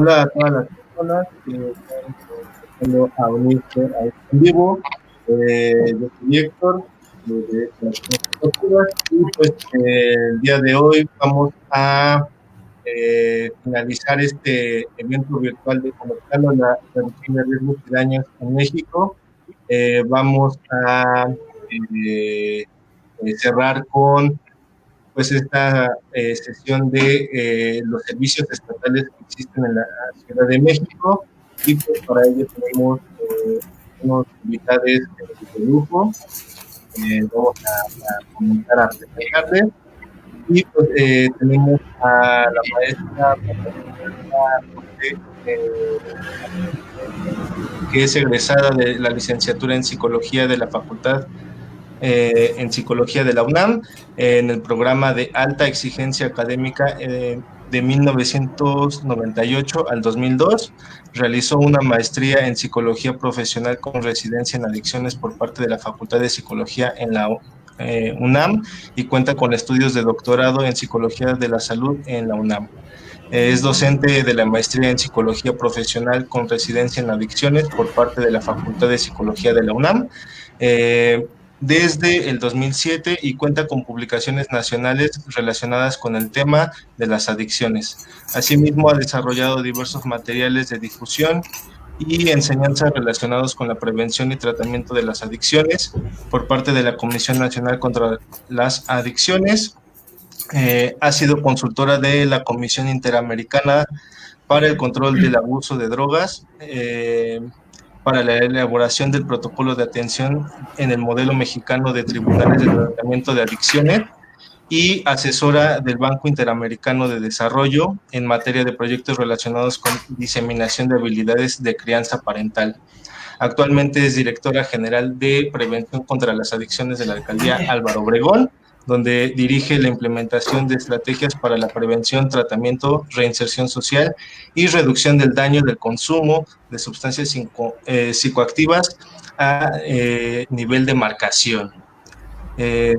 Hola a todas las personas que están empezando a unirse a este en vivo. Yo soy Héctor, de estas Estructuras, y pues el día de hoy vamos a finalizar este evento virtual de Conectando la reducción de riesgos y daños en México. Vamos a eh, cerrar con pues esta sesión de los servicios estatales que existen en la Ciudad de México, y pues para ello tenemos unos invitados de lujo. Vamos a comenzar a presentarles, y pues tenemos a la maestra que es egresada de la licenciatura en psicología de la Facultad en Psicología de la UNAM, en el programa de alta exigencia académica de 1998 al 2002. Realizó una maestría en Psicología Profesional con residencia en adicciones por parte de la Facultad de Psicología en la UNAM, y cuenta con estudios de doctorado en Psicología de la Salud en la UNAM. Es docente de la maestría en Psicología Profesional con residencia en adicciones por parte de la Facultad de Psicología de la UNAM desde el 2007, y cuenta con publicaciones nacionales relacionadas con el tema de las adicciones. Asimismo, ha desarrollado diversos materiales de difusión y enseñanza relacionados con la prevención y tratamiento de las adicciones por parte de la Comisión Nacional contra las Adicciones. Ha sido consultora de la Comisión Interamericana para el Control del Abuso de Drogas, para la elaboración del protocolo de atención en el modelo mexicano de tribunales de tratamiento de adicciones, y asesora del Banco Interamericano de Desarrollo en materia de proyectos relacionados con diseminación de habilidades de crianza parental. Actualmente es directora general de Prevención contra las Adicciones de la Alcaldía Álvaro Obregón, donde dirige la implementación de estrategias para la prevención, tratamiento, reinserción social y reducción del daño del consumo de sustancias psicoactivas a nivel de marcación.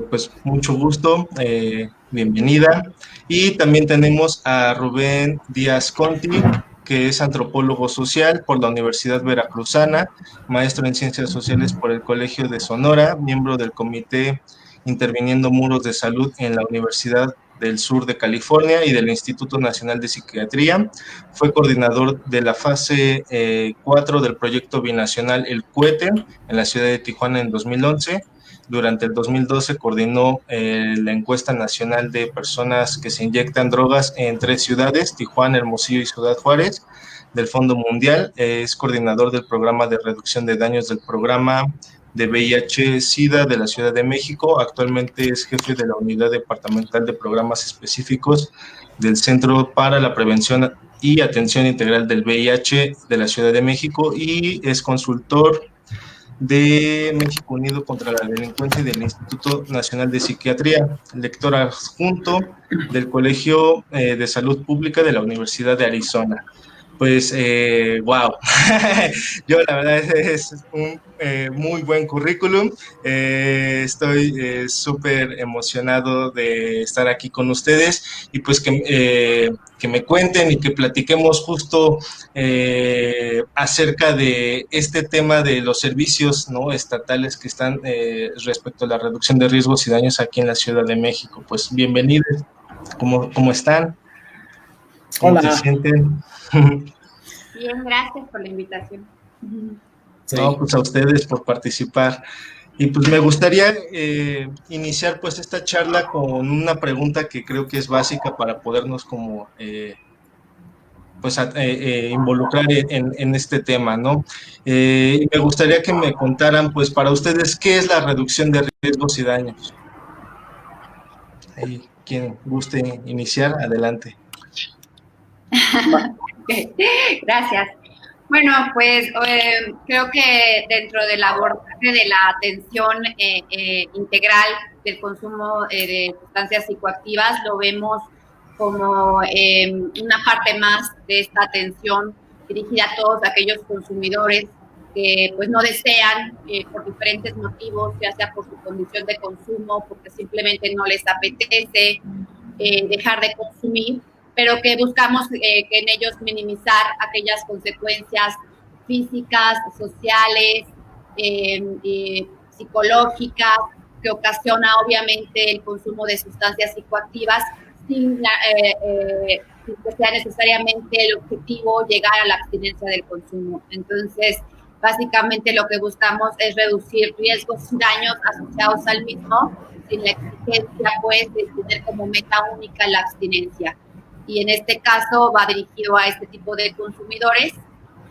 Pues mucho gusto, bienvenida. Y también tenemos a Rubén Díaz Conti, que es antropólogo social por la Universidad Veracruzana, maestro en ciencias sociales por el Colegio de Sonora, miembro del Comité Interviniendo Muros de Salud en la Universidad del Sur de California y del Instituto Nacional de Psiquiatría. Fue coordinador de la fase 4 del proyecto binacional El Cuete en la ciudad de Tijuana en 2011. Durante el 2012 coordinó la encuesta nacional de personas que se inyectan drogas en 3 ciudades, Tijuana, Hermosillo y Ciudad Juárez, del Fondo Mundial. Es coordinador del programa de reducción de daños del programa de VIH-Sida de la Ciudad de México. Actualmente es jefe de la Unidad Departamental de Programas Específicos del Centro para la Prevención y Atención Integral del VIH de la Ciudad de México, y es consultor de México Unido contra la Delincuencia y del Instituto Nacional de Psiquiatría, lector adjunto del Colegio de Salud Pública de la Universidad de Arizona. Pues, wow, yo la verdad es un muy buen currículum. Estoy súper emocionado de estar aquí con ustedes, y pues que me cuenten y que platiquemos justo acerca de este tema de los servicios, ¿no?, estatales que están respecto a la reducción de riesgos y daños aquí en la Ciudad de México. Pues bienvenidos, ¿cómo están? ¿Cómo Hola. se sienten? Bien, gracias por la invitación. Sí. No, pues a ustedes por participar. Y pues me gustaría iniciar pues esta charla con una pregunta que creo que es básica para podernos como pues involucrar en este tema, ¿no? Me gustaría que me contaran pues para ustedes qué es la reducción de riesgos y daños. Ahí, quien guste iniciar, adelante. Gracias. Bueno, pues creo que dentro del abordaje de la atención integral del consumo de sustancias psicoactivas, lo vemos como una parte más de esta atención dirigida a todos aquellos consumidores que pues no desean por diferentes motivos, ya sea por su condición de consumo, porque simplemente no les apetece dejar de consumir, pero que buscamos que en ellos minimizar aquellas consecuencias físicas, sociales, psicológicas, que ocasiona obviamente el consumo de sustancias psicoactivas sin que sea necesariamente el objetivo llegar a la abstinencia del consumo. Entonces, básicamente lo que buscamos es reducir riesgos y daños asociados al mismo, sin la exigencia, pues, de tener como meta única la abstinencia. Y en este caso va dirigido a este tipo de consumidores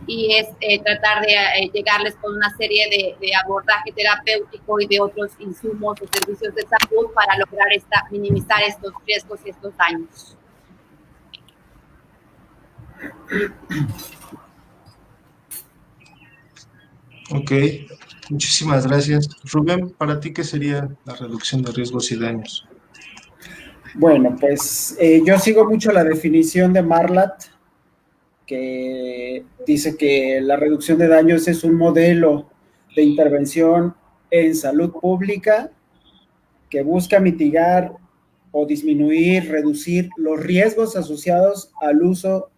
y es tratar de llegarles con una serie de abordaje terapéutico y de otros insumos o servicios de salud para lograr minimizar estos riesgos y estos daños. Ok, muchísimas gracias. Rubén, ¿para ti qué sería la reducción de riesgos y daños? Bueno, pues yo sigo mucho la definición de Marlatt, que dice que la reducción de daños es un modelo de intervención en salud pública que busca mitigar o disminuir, reducir los riesgos asociados al uso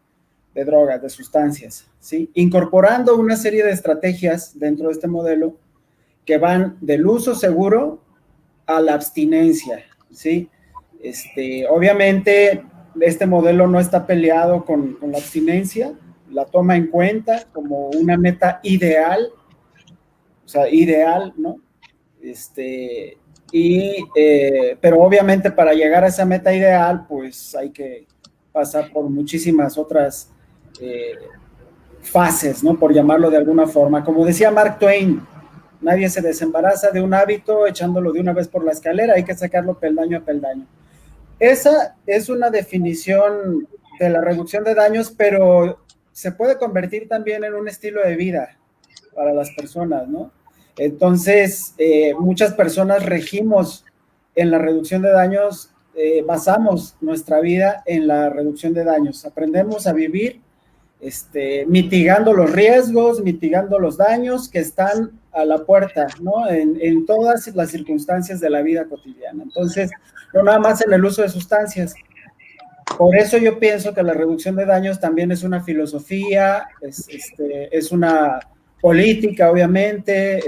de drogas, de sustancias, ¿sí? Incorporando una serie de estrategias dentro de este modelo que van del uso seguro a la abstinencia, ¿sí? Obviamente, este modelo no está peleado con la abstinencia, la toma en cuenta como una meta ideal, o sea, ideal, ¿no? Pero obviamente para llegar a esa meta ideal, pues hay que pasar por muchísimas otras fases, ¿no? Por llamarlo de alguna forma. Como decía Mark Twain, nadie se desembaraza de un hábito echándolo de una vez por la escalera, hay que sacarlo peldaño a peldaño. Esa es una definición de la reducción de daños, pero se puede convertir también en un estilo de vida para las personas, ¿no? Entonces, muchas personas regimos en la reducción de daños, basamos nuestra vida en la reducción de daños. Aprendemos a vivir mitigando los riesgos, mitigando los daños que están a la puerta, ¿no? En todas las circunstancias de la vida cotidiana. Entonces, no nada más en el uso de sustancias. Por eso yo pienso que la reducción de daños también es una filosofía, es una política, obviamente,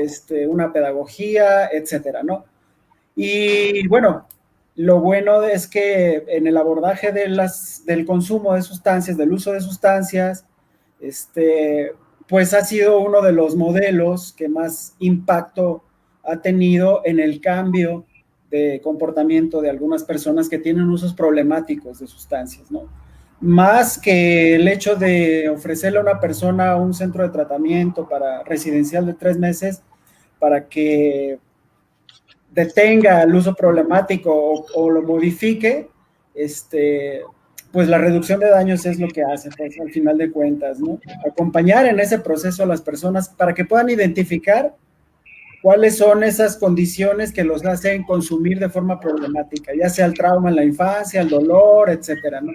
una pedagogía, etcétera, ¿no? Y bueno, lo bueno es que en el abordaje del consumo de sustancias, del uso de sustancias, pues ha sido uno de los modelos que más impacto ha tenido en el cambio de comportamiento de algunas personas que tienen usos problemáticos de sustancias, ¿no? Más que el hecho de ofrecerle a una persona un centro de tratamiento residencial de 3 meses para que detenga el uso problemático o lo modifique, pues la reducción de daños es lo que hace, pues, al final de cuentas, ¿no? Acompañar en ese proceso a las personas para que puedan identificar cuáles son esas condiciones que los hacen consumir de forma problemática, ya sea el trauma en la infancia, el dolor, etcétera, ¿no?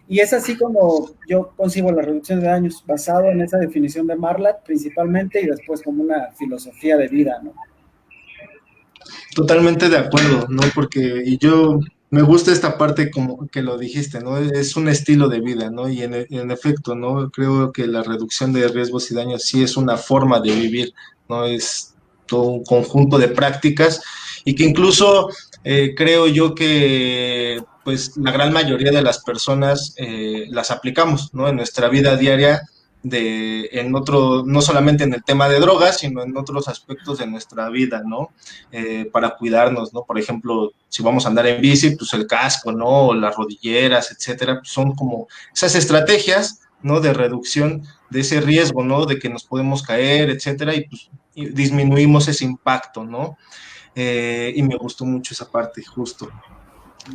Y es así como yo concibo la reducción de daños, basado en esa definición de Marlatt principalmente y después como una filosofía de vida, ¿no? Totalmente de acuerdo, ¿no? Porque yo me gusta esta parte como que lo dijiste, ¿no? Es un estilo de vida, ¿no? Y en efecto, ¿no? Creo que la reducción de riesgos y daños sí es una forma de vivir, ¿no? Es todo un conjunto de prácticas y que incluso creo yo que pues la gran mayoría de las personas las aplicamos, ¿no? En nuestra vida diaria no solamente en el tema de drogas, sino en otros aspectos de nuestra vida, ¿no? Para cuidarnos, ¿no? Por ejemplo, si vamos a andar en bici, pues el casco, ¿no? O las rodilleras, etcétera, pues son como esas estrategias, ¿no? De reducción de ese riesgo, ¿no? De que nos podemos caer, etcétera, y disminuimos ese impacto, ¿no? Y me gustó mucho esa parte, justo.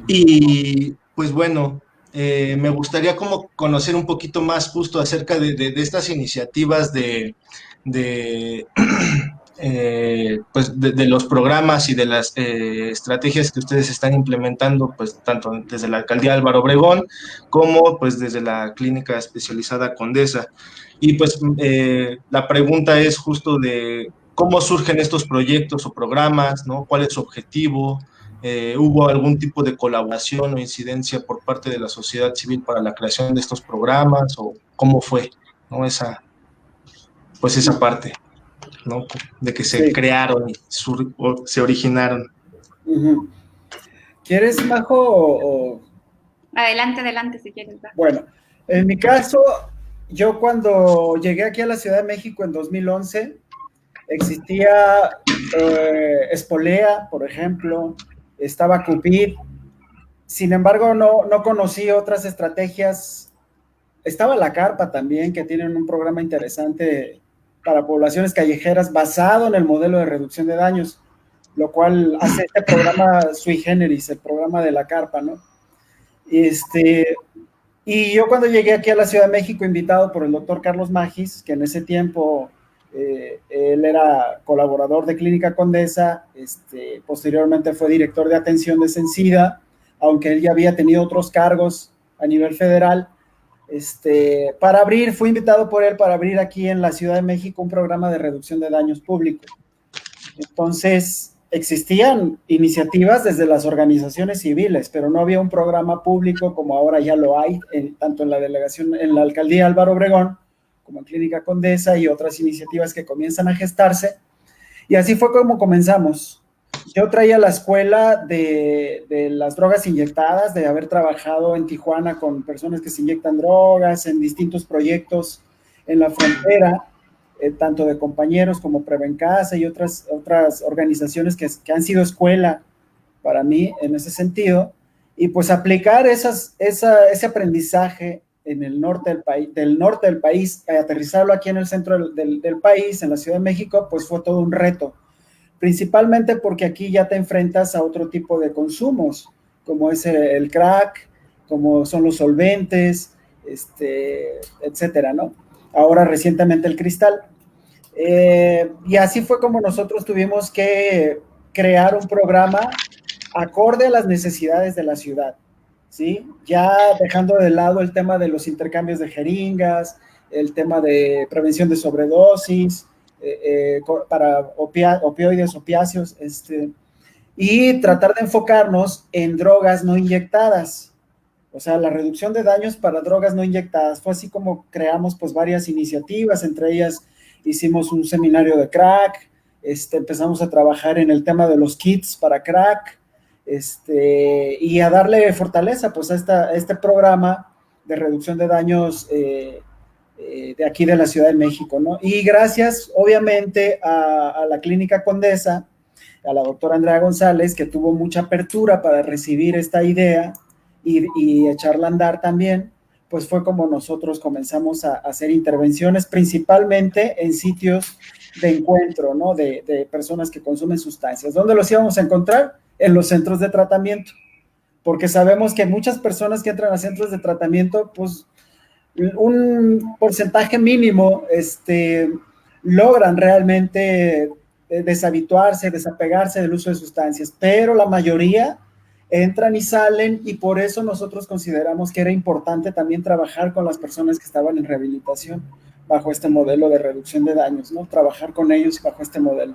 Y pues bueno, me gustaría como conocer un poquito más justo acerca de estas iniciativas pues de los programas y de las estrategias que ustedes están implementando, pues tanto desde la Alcaldía Álvaro Obregón como pues desde la Clínica Especializada Condesa. Y pues la pregunta es justo de cómo surgen estos proyectos o programas, ¿no? ¿Cuál es su objetivo? ¿Hubo algún tipo de colaboración o incidencia por parte de la sociedad civil para la creación de estos programas o cómo fue, ¿no? Esa parte, ¿no? De que se Sí. crearon y se originaron. Uh-huh. ¿Quieres, Majo? Adelante, si quieres. Bueno, en mi caso, yo cuando llegué aquí a la Ciudad de México en 2011, existía Espolea, por ejemplo, estaba Cupid. Sin embargo, no conocí otras estrategias. Estaba La Carpa también, que tienen un programa interesante para poblaciones callejeras basado en el modelo de reducción de daños, lo cual hace este programa sui generis, el programa de La Carpa, ¿no? Y yo cuando llegué aquí a la Ciudad de México, invitado por el doctor Carlos Magis, que en ese tiempo él era colaborador de Clínica Condesa, posteriormente fue director de atención de Sencida, aunque él ya había tenido otros cargos a nivel federal. Fui invitado por él para abrir aquí en la Ciudad de México un programa de reducción de daños públicos. Entonces, existían iniciativas desde las organizaciones civiles, pero no había un programa público como ahora ya lo hay, tanto en la delegación, en la alcaldía Álvaro Obregón, como en Clínica Condesa y otras iniciativas que comienzan a gestarse. Y así fue como comenzamos. Yo traía la escuela de las drogas inyectadas, de haber trabajado en Tijuana con personas que se inyectan drogas, en distintos proyectos en la frontera, tanto de compañeros como Prevencasa y otras organizaciones que han sido escuela para mí en ese sentido, y pues aplicar ese aprendizaje en el norte del país, aterrizarlo aquí en el centro del país, en la Ciudad de México, pues fue todo un reto, principalmente porque aquí ya te enfrentas a otro tipo de consumos, como es el crack, como son los solventes, etcétera, ¿no? Ahora recientemente el cristal. Y así fue como nosotros tuvimos que crear un programa acorde a las necesidades de la ciudad, ¿sí? Ya dejando de lado el tema de los intercambios de jeringas, el tema de prevención de sobredosis, para opioides, opiáceos, y tratar de enfocarnos en drogas no inyectadas, o sea, la reducción de daños para drogas no inyectadas. Fue así como creamos pues varias iniciativas, entre ellas hicimos un seminario de crack, empezamos a trabajar en el tema de los kits para crack, y a darle fortaleza pues a este programa de reducción de daños de aquí de la Ciudad de México, ¿no? Y gracias obviamente a la Clínica Condesa, a la doctora Andrea González, que tuvo mucha apertura para recibir esta idea y echarla a andar también, pues fue como nosotros comenzamos a hacer intervenciones principalmente en sitios de encuentro, ¿no? De personas que consumen sustancias. ¿Dónde los íbamos a encontrar? En los centros de tratamiento, porque sabemos que muchas personas que entran a centros de tratamiento, pues un porcentaje mínimo logran realmente deshabituarse, desapegarse del uso de sustancias, pero la mayoría entran y salen, y por eso nosotros consideramos que era importante también trabajar con las personas que estaban en rehabilitación bajo este modelo de reducción de daños, ¿no? Trabajar con ellos bajo este modelo.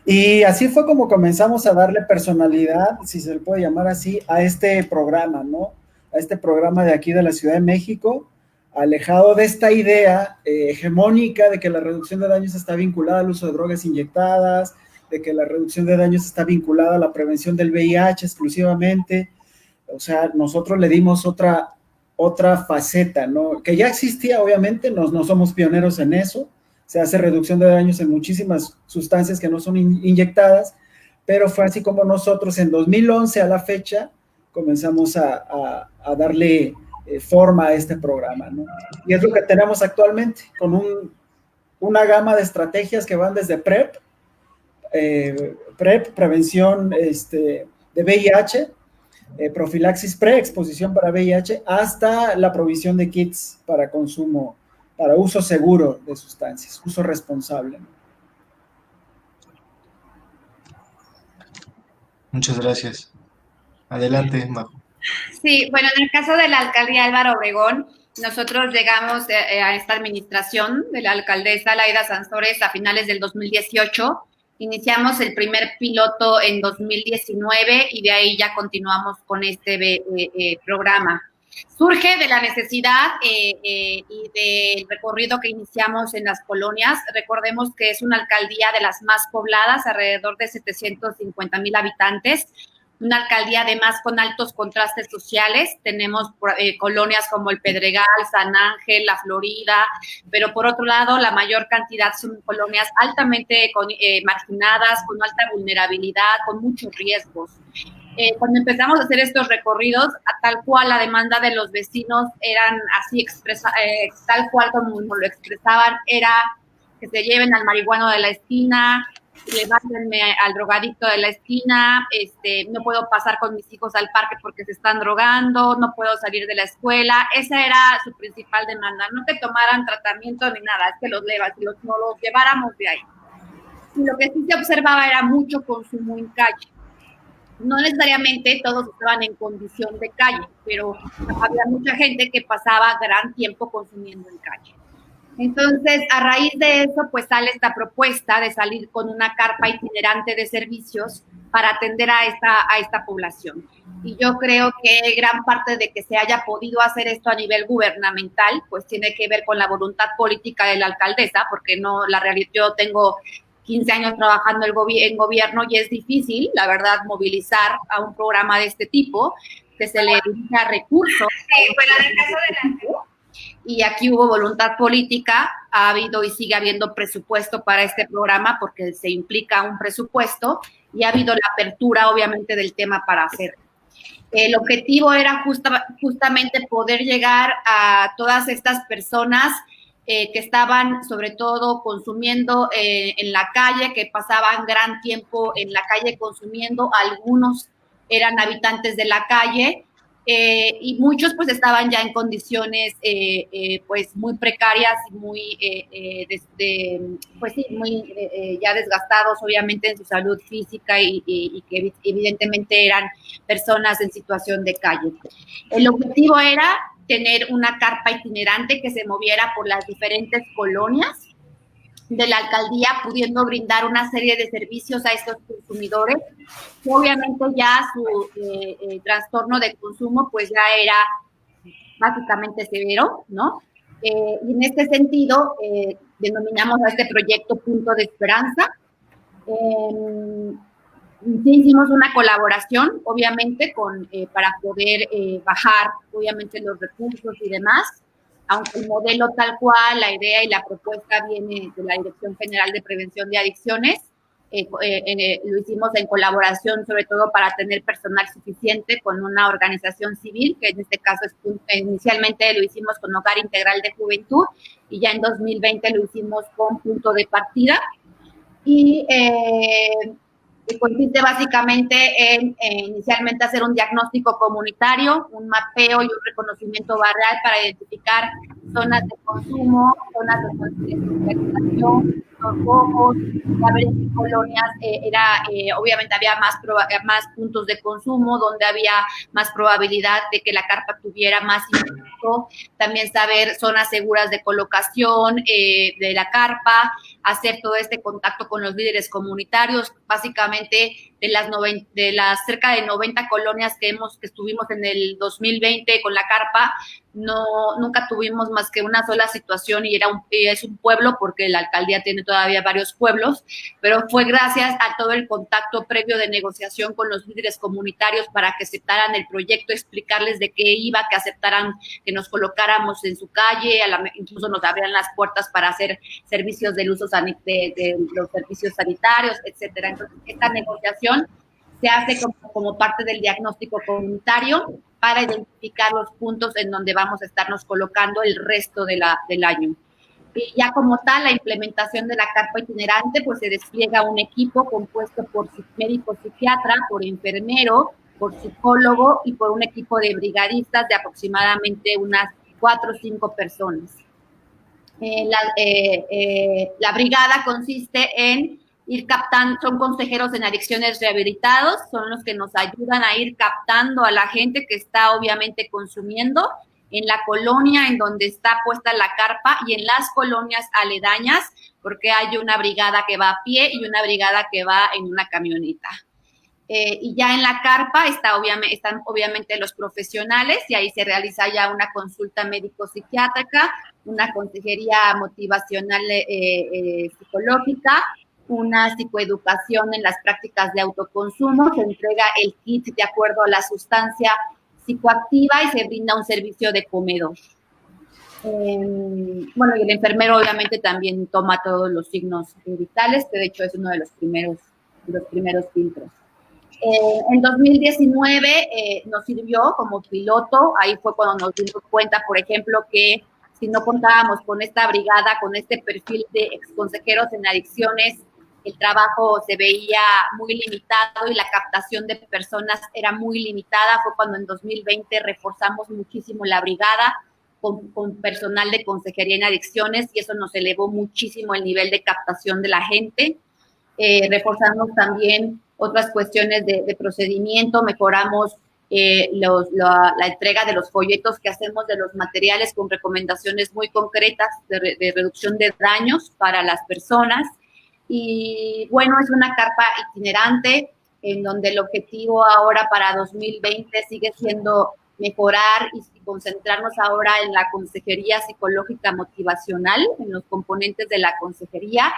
Y así fue como comenzamos a darle personalidad, si se le puede llamar así, a este programa, ¿no? A este programa de aquí de la Ciudad de México, alejado de esta idea hegemónica de que la reducción de daños está vinculada al uso de drogas inyectadas, de que la reducción de daños está vinculada a la prevención del VIH exclusivamente. O sea, nosotros le dimos otra faceta, ¿no? Que ya existía, obviamente, no somos pioneros en eso. Se hace reducción de daños en muchísimas sustancias que no son inyectadas, pero fue así como nosotros en 2011 a la fecha comenzamos a darle forma a este programa, ¿no? Y es lo que tenemos actualmente, con una gama de estrategias que van desde PrEP, prevención de VIH, profilaxis preexposición para VIH, hasta la provisión de kits para consumo, para uso seguro de sustancias, uso responsable. Muchas gracias. Adelante, Majo. Sí, bueno, en el caso de la alcaldía Álvaro Obregón, nosotros llegamos a esta administración de la alcaldesa Laida Sansores a finales del 2018 Iniciamos el primer piloto en 2019 y de ahí ya continuamos con este programa. Surge de la necesidad y del recorrido que iniciamos en las colonias. Recordemos que es una alcaldía de las más pobladas, alrededor de 750,000 habitantes, una alcaldía además con altos contrastes sociales. Tenemos colonias como el Pedregal, San Ángel, La Florida, pero por otro lado la mayor cantidad son colonias altamente marginadas, con alta vulnerabilidad, con muchos riesgos. Cuando empezamos a hacer estos recorridos, tal cual la demanda de los vecinos eran así tal cual como lo expresaban, era que se lleven al marihuano de la esquina, levántenme al drogadicto de la esquina, no puedo pasar con mis hijos al parque porque se están drogando, no puedo salir de la escuela. Esa era su principal demanda, no que tomaran tratamiento ni nada, es que no los lleváramos de ahí. Y lo que sí se observaba era mucho consumo en calle. No necesariamente todos estaban en condición de calle, pero había mucha gente que pasaba gran tiempo consumiendo en calle. Entonces, a raíz de eso, pues sale esta propuesta de salir con una carpa itinerante de servicios para atender a esta población. Y yo creo que gran parte de que se haya podido hacer esto a nivel gubernamental, pues tiene que ver con la voluntad política de la alcaldesa, porque no, la realidad, yo tengo 15 años trabajando en gobierno y es difícil, la verdad, movilizar a un programa de este tipo, que se le dedica recursos. Sí, bueno, en el caso de la... Y aquí hubo voluntad política, ha habido y sigue habiendo presupuesto para este programa porque se implica un presupuesto y ha habido la apertura, obviamente, del tema para hacerlo. El objetivo era justamente poder llegar a todas estas personas que estaban sobre todo consumiendo en la calle, que pasaban gran tiempo en la calle consumiendo. Algunos eran habitantes de la calle y muchos pues estaban ya en condiciones pues muy precarias y muy pues sí, muy ya desgastados obviamente en su salud física y que evidentemente eran personas en situación de calle. El objetivo era tener una carpa itinerante que se moviera por las diferentes colonias de la alcaldía, pudiendo brindar una serie de servicios a estos consumidores, que obviamente ya su trastorno de consumo pues ya era básicamente severo, ¿no? Y en este sentido denominamos a este proyecto Punto de Esperanza. Sí hicimos una colaboración, obviamente, para poder bajar, obviamente, los recursos y demás, aunque el modelo tal cual, la idea y la propuesta viene de la Dirección General de Prevención de Adicciones. Lo hicimos en colaboración, sobre todo para tener personal suficiente con una organización civil, que en este caso inicialmente lo hicimos con Hogar Integral de Juventud y ya en 2020 lo hicimos con Punto de Partida. Y consiste básicamente en inicialmente hacer un diagnóstico comunitario, un mapeo y un reconocimiento barrial para identificar zonas de consumo, zonas de socialización, los focos, a ver en qué colonias obviamente había más puntos de consumo, donde había más probabilidad de que la carpa tuviera más impacto, también saber zonas seguras de colocación de la carpa, hacer todo este contacto con los líderes comunitarios, básicamente de las cerca de 90 colonias que estuvimos en el 2020 con la carpa, nunca tuvimos más que una sola situación y es un pueblo, porque la alcaldía tiene todavía varios pueblos, pero fue gracias a todo el contacto previo de negociación con los líderes comunitarios para que aceptaran el proyecto, explicarles de qué iba, que aceptaran que nos colocáramos en su calle, incluso nos abrían las puertas para hacer servicios del uso de los servicios sanitarios, etcétera. Entonces, esta negociación se hace como parte del diagnóstico comunitario para identificar los puntos en donde vamos a estarnos colocando el resto del año. Y ya como tal, la implementación de la carpa itinerante, pues se despliega un equipo compuesto por médico psiquiatra, por enfermero, por psicólogo y por un equipo de brigadistas de aproximadamente unas 4 o 5 personas. La brigada consiste en ir captando, son consejeros en adicciones rehabilitados, son los que nos ayudan a ir captando a la gente que está obviamente consumiendo en la colonia en donde está puesta la carpa y en las colonias aledañas, porque hay una brigada que va a pie y una brigada que va en una camioneta. Y ya en la carpa están obviamente los profesionales y ahí se realiza ya una consulta médico-psiquiátrica, una consejería motivacional psicológica, una psicoeducación en las prácticas de autoconsumo, se entrega el kit de acuerdo a la sustancia psicoactiva y se brinda un servicio de comedor. Bueno, y el enfermero obviamente también toma todos los signos vitales, que de hecho es uno de los primeros filtros. En 2019 nos sirvió como piloto, ahí fue cuando nos dimos cuenta, por ejemplo, que si no contábamos con esta brigada, con este perfil de exconsejeros en adicciones, el trabajo se veía muy limitado y la captación de personas era muy limitada. Fue cuando en 2020 reforzamos muchísimo la brigada con personal de consejería en adicciones y eso nos elevó muchísimo el nivel de captación de la gente. Reforzamos también otras cuestiones de procedimiento, mejoramos la entrega de los folletos que hacemos de los materiales con recomendaciones muy concretas de reducción de daños para las personas. Y bueno, es una carpa itinerante en donde el objetivo ahora para 2020 sigue siendo mejorar y concentrarnos ahora en la consejería psicológica motivacional, en los componentes de la consejería,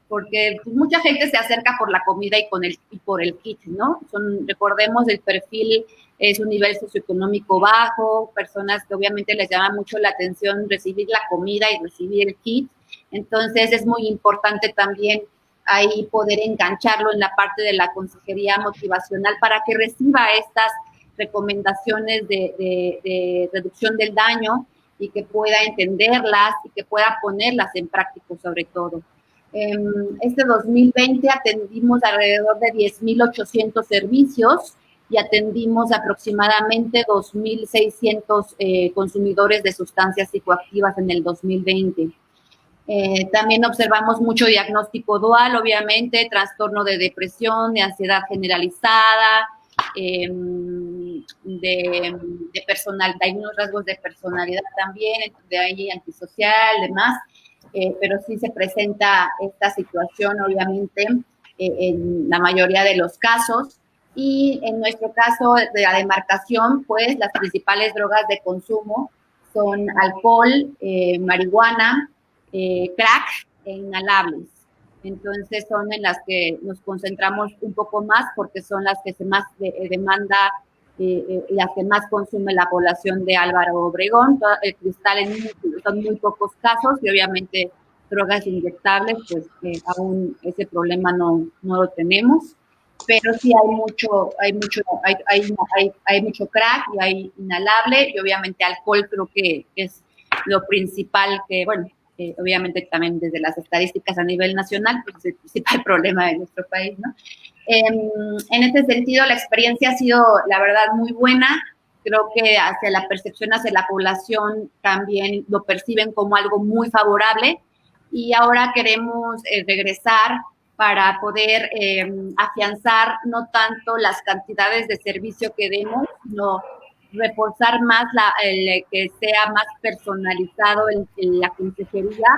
porque pues, mucha gente se acerca por la comida y por el kit, ¿no? Recordemos, el perfil es un nivel socioeconómico bajo, personas que obviamente les llama mucho la atención recibir la comida y recibir el kit. Entonces es muy importante también ahí poder engancharlo en la parte de la consejería motivacional para que reciba estas recomendaciones de reducción del daño y que pueda entenderlas y que pueda ponerlas en práctica sobre todo. Este 2020 atendimos alrededor de 10.800 servicios y atendimos aproximadamente 2.600 consumidores de sustancias psicoactivas en el 2020. También observamos mucho diagnóstico dual, obviamente, trastorno de depresión, de ansiedad generalizada, hay unos rasgos de personalidad también, de ahí antisocial, demás. Pero sí se presenta esta situación, obviamente, en la mayoría de los casos. Y en nuestro caso de la demarcación, pues las principales drogas de consumo son alcohol, marihuana, crack e inhalables. Entonces son en las que nos concentramos un poco más porque son las que se más demanda, las que más consume la población de Álvaro Obregón. El cristal son muy pocos casos y obviamente drogas inyectables, pues aún ese problema no lo tenemos, pero sí hay mucho crack y hay inhalable y obviamente alcohol creo que es lo principal que, bueno, obviamente también desde las estadísticas a nivel nacional, pues es el principal problema de nuestro país, ¿no? En este sentido, la experiencia ha sido, la verdad, muy buena. Creo que hacia la percepción, hacia la población también lo perciben como algo muy favorable y ahora queremos regresar para poder afianzar no tanto las cantidades de servicio que demos, sino reforzar más que sea más personalizado en la consejería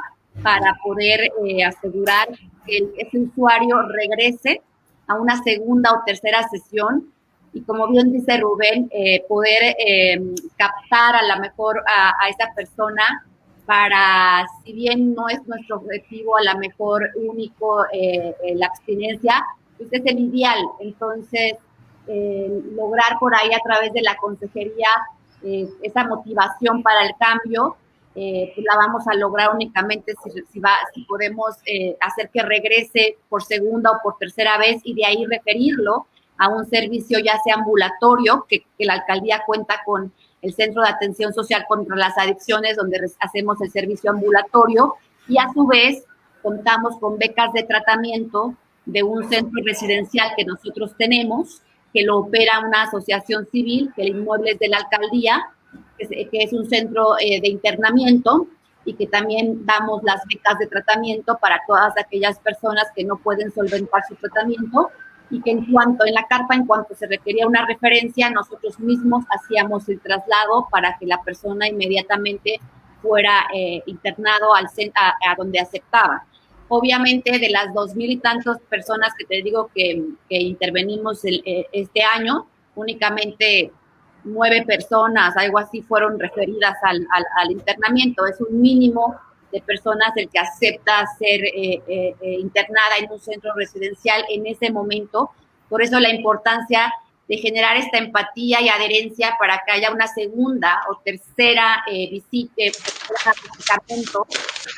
para poder asegurar que ese usuario regrese a una segunda o tercera sesión y como bien dice Rubén, poder captar a la mejor a esa persona para, si bien no es nuestro objetivo a la mejor único la abstinencia, pues es el ideal. Entonces, lograr por ahí a través de la consejería esa motivación para el cambio, pues la vamos a lograr únicamente si podemos hacer que regrese por segunda o por tercera vez y de ahí referirlo a un servicio ya sea ambulatorio, que la alcaldía cuenta con el Centro de Atención Social contra las Adicciones, donde hacemos el servicio ambulatorio y a su vez contamos con becas de tratamiento de un centro residencial que nosotros tenemos, que lo opera una asociación civil, que el inmueble es de la alcaldía, que es un centro de internamiento y que también damos las becas de tratamiento para todas aquellas personas que no pueden solventar su tratamiento y que en la carpa, en cuanto se requería una referencia, nosotros mismos hacíamos el traslado para que la persona inmediatamente fuera internado a donde aceptaba. Obviamente, de las 2,000 y tantas personas que te digo que intervenimos este año, únicamente 9 personas, algo así, fueron referidas al internamiento. Es un mínimo de personas el que acepta ser internada en un centro residencial en ese momento. Por eso la importancia de generar esta empatía y adherencia para que haya una segunda o tercera visita, acercamiento,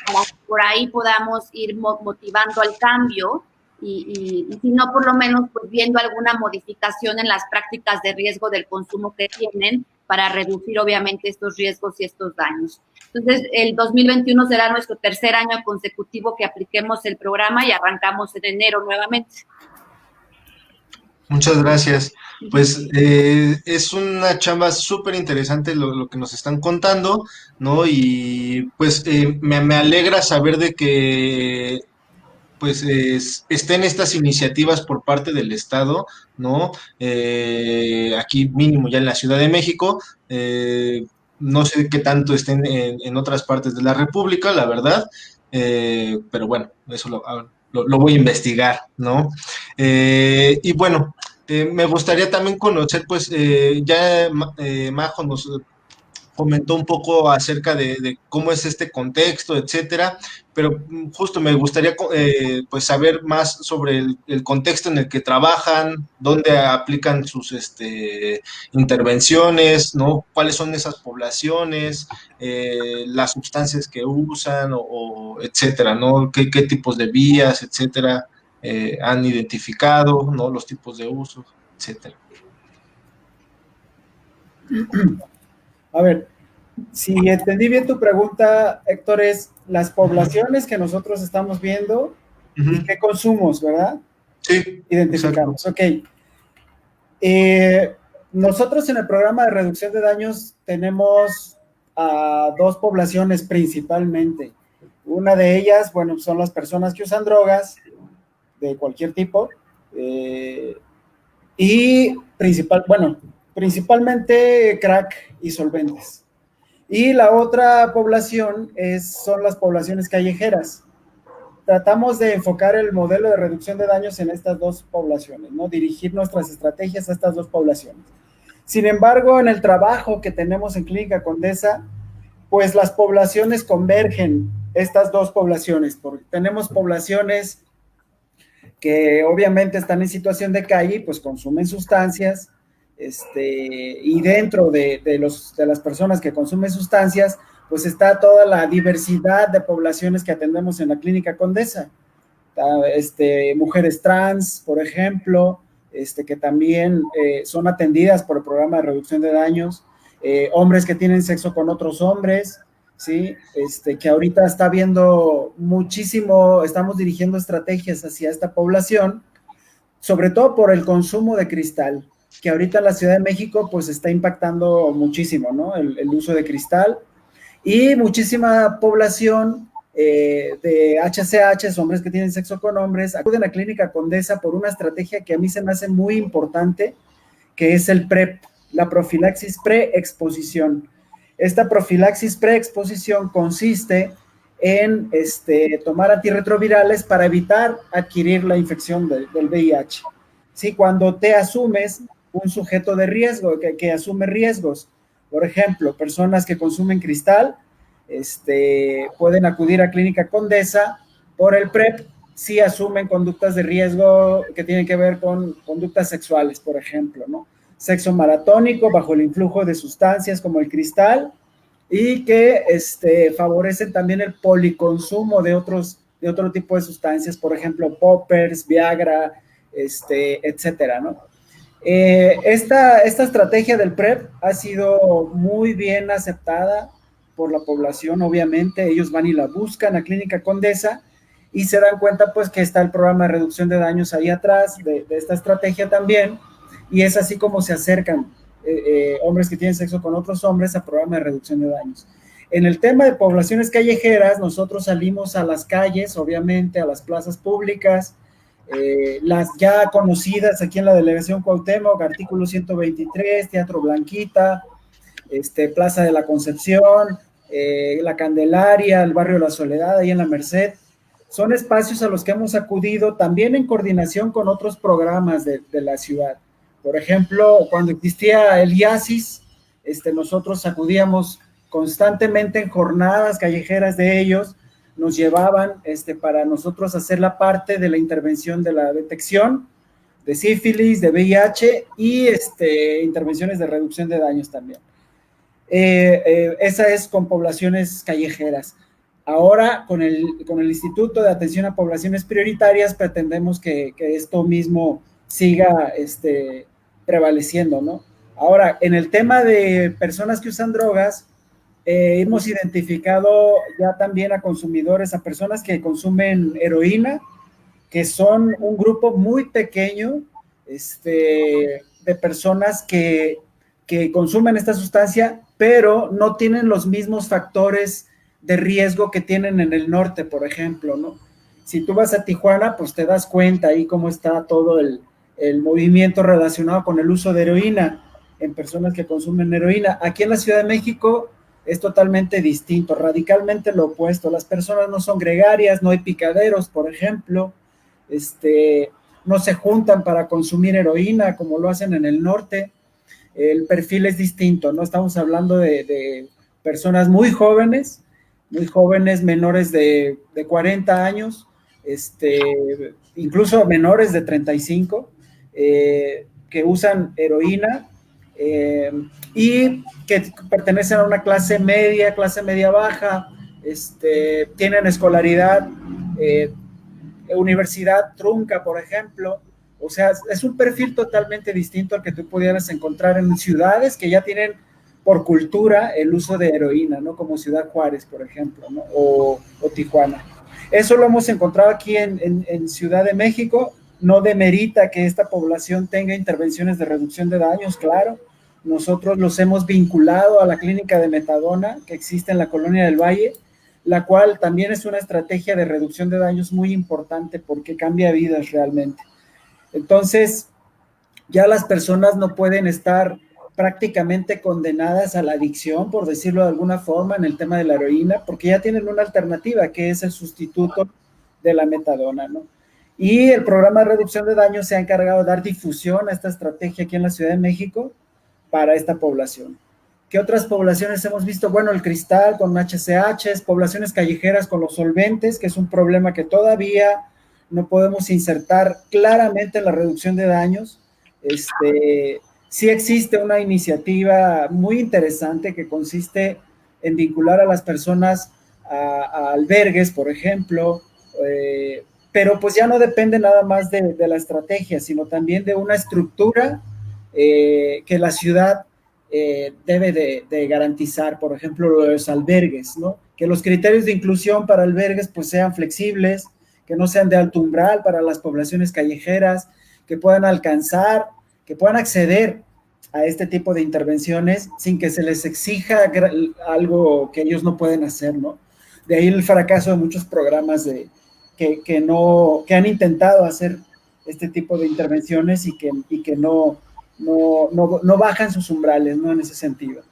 para que por ahí podamos ir motivando al cambio y si no, por lo menos pues viendo alguna modificación en las prácticas de riesgo del consumo que tienen para reducir obviamente estos riesgos y estos daños. Entonces, el 2021 será nuestro tercer año consecutivo que apliquemos el programa y arrancamos en enero nuevamente. Muchas gracias. Pues es una chamba súper interesante lo que nos están contando, ¿no? Y pues me alegra saber de que pues estén estas iniciativas por parte del Estado, ¿no? Aquí mínimo ya en la Ciudad de México, no sé qué tanto estén en otras partes de la República, la verdad, pero bueno, eso lo voy a investigar, ¿no? Y bueno, me gustaría también conocer, pues ya Majo nos comentó un poco acerca de cómo es este contexto, etcétera, pero justo me gustaría pues saber más sobre el contexto en el que trabajan, dónde aplican sus intervenciones, ¿no? ¿Cuáles son esas poblaciones, las sustancias que usan, o etcétera, ¿no? ¿Qué tipos de vías, etcétera, han identificado, ¿no? Los tipos de uso, etcétera. A ver, si entendí bien tu pregunta, Héctor, es las poblaciones que nosotros estamos viendo y qué consumos, ¿verdad? Sí. Identificamos, exacto. Ok. Nosotros en el programa de reducción de daños tenemos a 2 poblaciones principalmente. Una de ellas, bueno, son las personas que usan drogas de cualquier tipo y principalmente crack y solventes. Y la otra población son las poblaciones callejeras. Tratamos de enfocar el modelo de reducción de daños en estas 2 poblaciones, ¿no? Dirigir nuestras estrategias a estas 2 poblaciones. Sin embargo, en el trabajo que tenemos en Clínica Condesa, pues las poblaciones convergen, estas 2 poblaciones, porque tenemos poblaciones que obviamente están en situación de calle, pues consumen sustancias, y dentro de las personas que consumen sustancias, pues está toda la diversidad de poblaciones que atendemos en la Clínica Condesa. Mujeres trans, por ejemplo, que también son atendidas por el programa de reducción de daños, hombres que tienen sexo con otros hombres, ¿sí? Que ahorita está viendo muchísimo, estamos dirigiendo estrategias hacia esta población, sobre todo por el consumo de cristal, que ahorita en la Ciudad de México pues está impactando muchísimo, ¿no? El uso de cristal, y muchísima población de HCH, hombres que tienen sexo con hombres, acuden a Clínica Condesa por una estrategia que a mí se me hace muy importante, que es el PrEP, la profilaxis preexposición. Esta profilaxis preexposición consiste en tomar antirretrovirales para evitar adquirir la infección del VIH. ¿Sí? Cuando te asumes un sujeto de riesgo, que asume riesgos, por ejemplo, personas que consumen cristal, pueden acudir a Clínica Condesa por el PrEP si asumen conductas de riesgo que tienen que ver con conductas sexuales, por ejemplo, ¿no? Sexo maratónico bajo el influjo de sustancias como el cristal, y que favorecen también el policonsumo de otro tipo de sustancias, por ejemplo, poppers, Viagra, etcétera, ¿no? Esta estrategia del PrEP ha sido muy bien aceptada por la población, obviamente. Ellos van y la buscan a Clínica Condesa y se dan cuenta pues que está el programa de reducción de daños ahí atrás de esta estrategia también, y es así como se acercan hombres que tienen sexo con otros hombres a programa de reducción de daños. En el tema de poblaciones callejeras, nosotros salimos a las calles, obviamente, a las plazas públicas, las ya conocidas aquí en la delegación Cuauhtémoc, Artículo 123, Teatro Blanquita, Plaza de la Concepción, La Candelaria, el barrio La Soledad, ahí en la Merced. Son espacios a los que hemos acudido también en coordinación con otros programas de la ciudad. Por ejemplo, cuando existía el IASIS, nosotros acudíamos constantemente en jornadas callejeras de ellos, nos llevaban para nosotros hacer la parte de la intervención de la detección de sífilis, de VIH y intervenciones de reducción de daños también. Esa es con poblaciones callejeras. Ahora, con el Instituto de Atención a Poblaciones Prioritarias, pretendemos que esto mismo siga prevaleciendo, ¿no? Ahora, en el tema de personas que usan drogas, hemos identificado ya también a consumidores, a personas que consumen heroína, que son un grupo muy pequeño de personas que consumen esta sustancia, pero no tienen los mismos factores de riesgo que tienen en el norte, por ejemplo, ¿no? Si tú vas a Tijuana, pues te das cuenta ahí cómo está todo el movimiento relacionado con el uso de heroína en personas que consumen heroína. Aquí en la Ciudad de México es totalmente distinto, radicalmente lo opuesto. Las personas no son gregarias, no hay picaderos, por ejemplo, no se juntan para consumir heroína como lo hacen en el norte. El perfil es distinto, ¿no? Estamos hablando de personas muy jóvenes, menores de 40 años, incluso menores de 35, que usan heroína y que pertenecen a una clase media baja, tienen escolaridad, universidad trunca, por ejemplo. O sea, es un perfil totalmente distinto al que tú pudieras encontrar en ciudades que ya tienen por cultura el uso de heroína, ¿no? Como Ciudad Juárez, por ejemplo, ¿no? O Tijuana. Eso lo hemos encontrado aquí en Ciudad de México. No demerita que esta población tenga intervenciones de reducción de daños, claro. Nosotros los hemos vinculado a la clínica de metadona que existe en la Colonia del Valle, la cual también es una estrategia de reducción de daños muy importante porque cambia vidas realmente. Entonces, ya las personas no pueden estar prácticamente condenadas a la adicción, por decirlo de alguna forma, en el tema de la heroína, porque ya tienen una alternativa, que es el sustituto de la metadona, ¿no? Y el programa de reducción de daños se ha encargado de dar difusión a esta estrategia aquí en la Ciudad de México para esta población. ¿Qué otras poblaciones hemos visto? Bueno, el cristal con HCH, poblaciones callejeras con los solventes, que es un problema que todavía no podemos insertar claramente en la reducción de daños. Sí existe una iniciativa muy interesante que consiste en vincular a las personas a albergues, por ejemplo, pero pues ya no depende nada más de la estrategia, sino también de una estructura que la ciudad debe de garantizar, por ejemplo, los albergues, ¿no? Que los criterios de inclusión para albergues pues sean flexibles, que no sean de alto umbral para las poblaciones callejeras, que puedan alcanzar, que puedan acceder a este tipo de intervenciones sin que se les exija algo que ellos no pueden hacer, ¿no? De ahí el fracaso de muchos programas que han intentado hacer este tipo de intervenciones y que no bajan sus umbrales, ¿no? En ese sentido.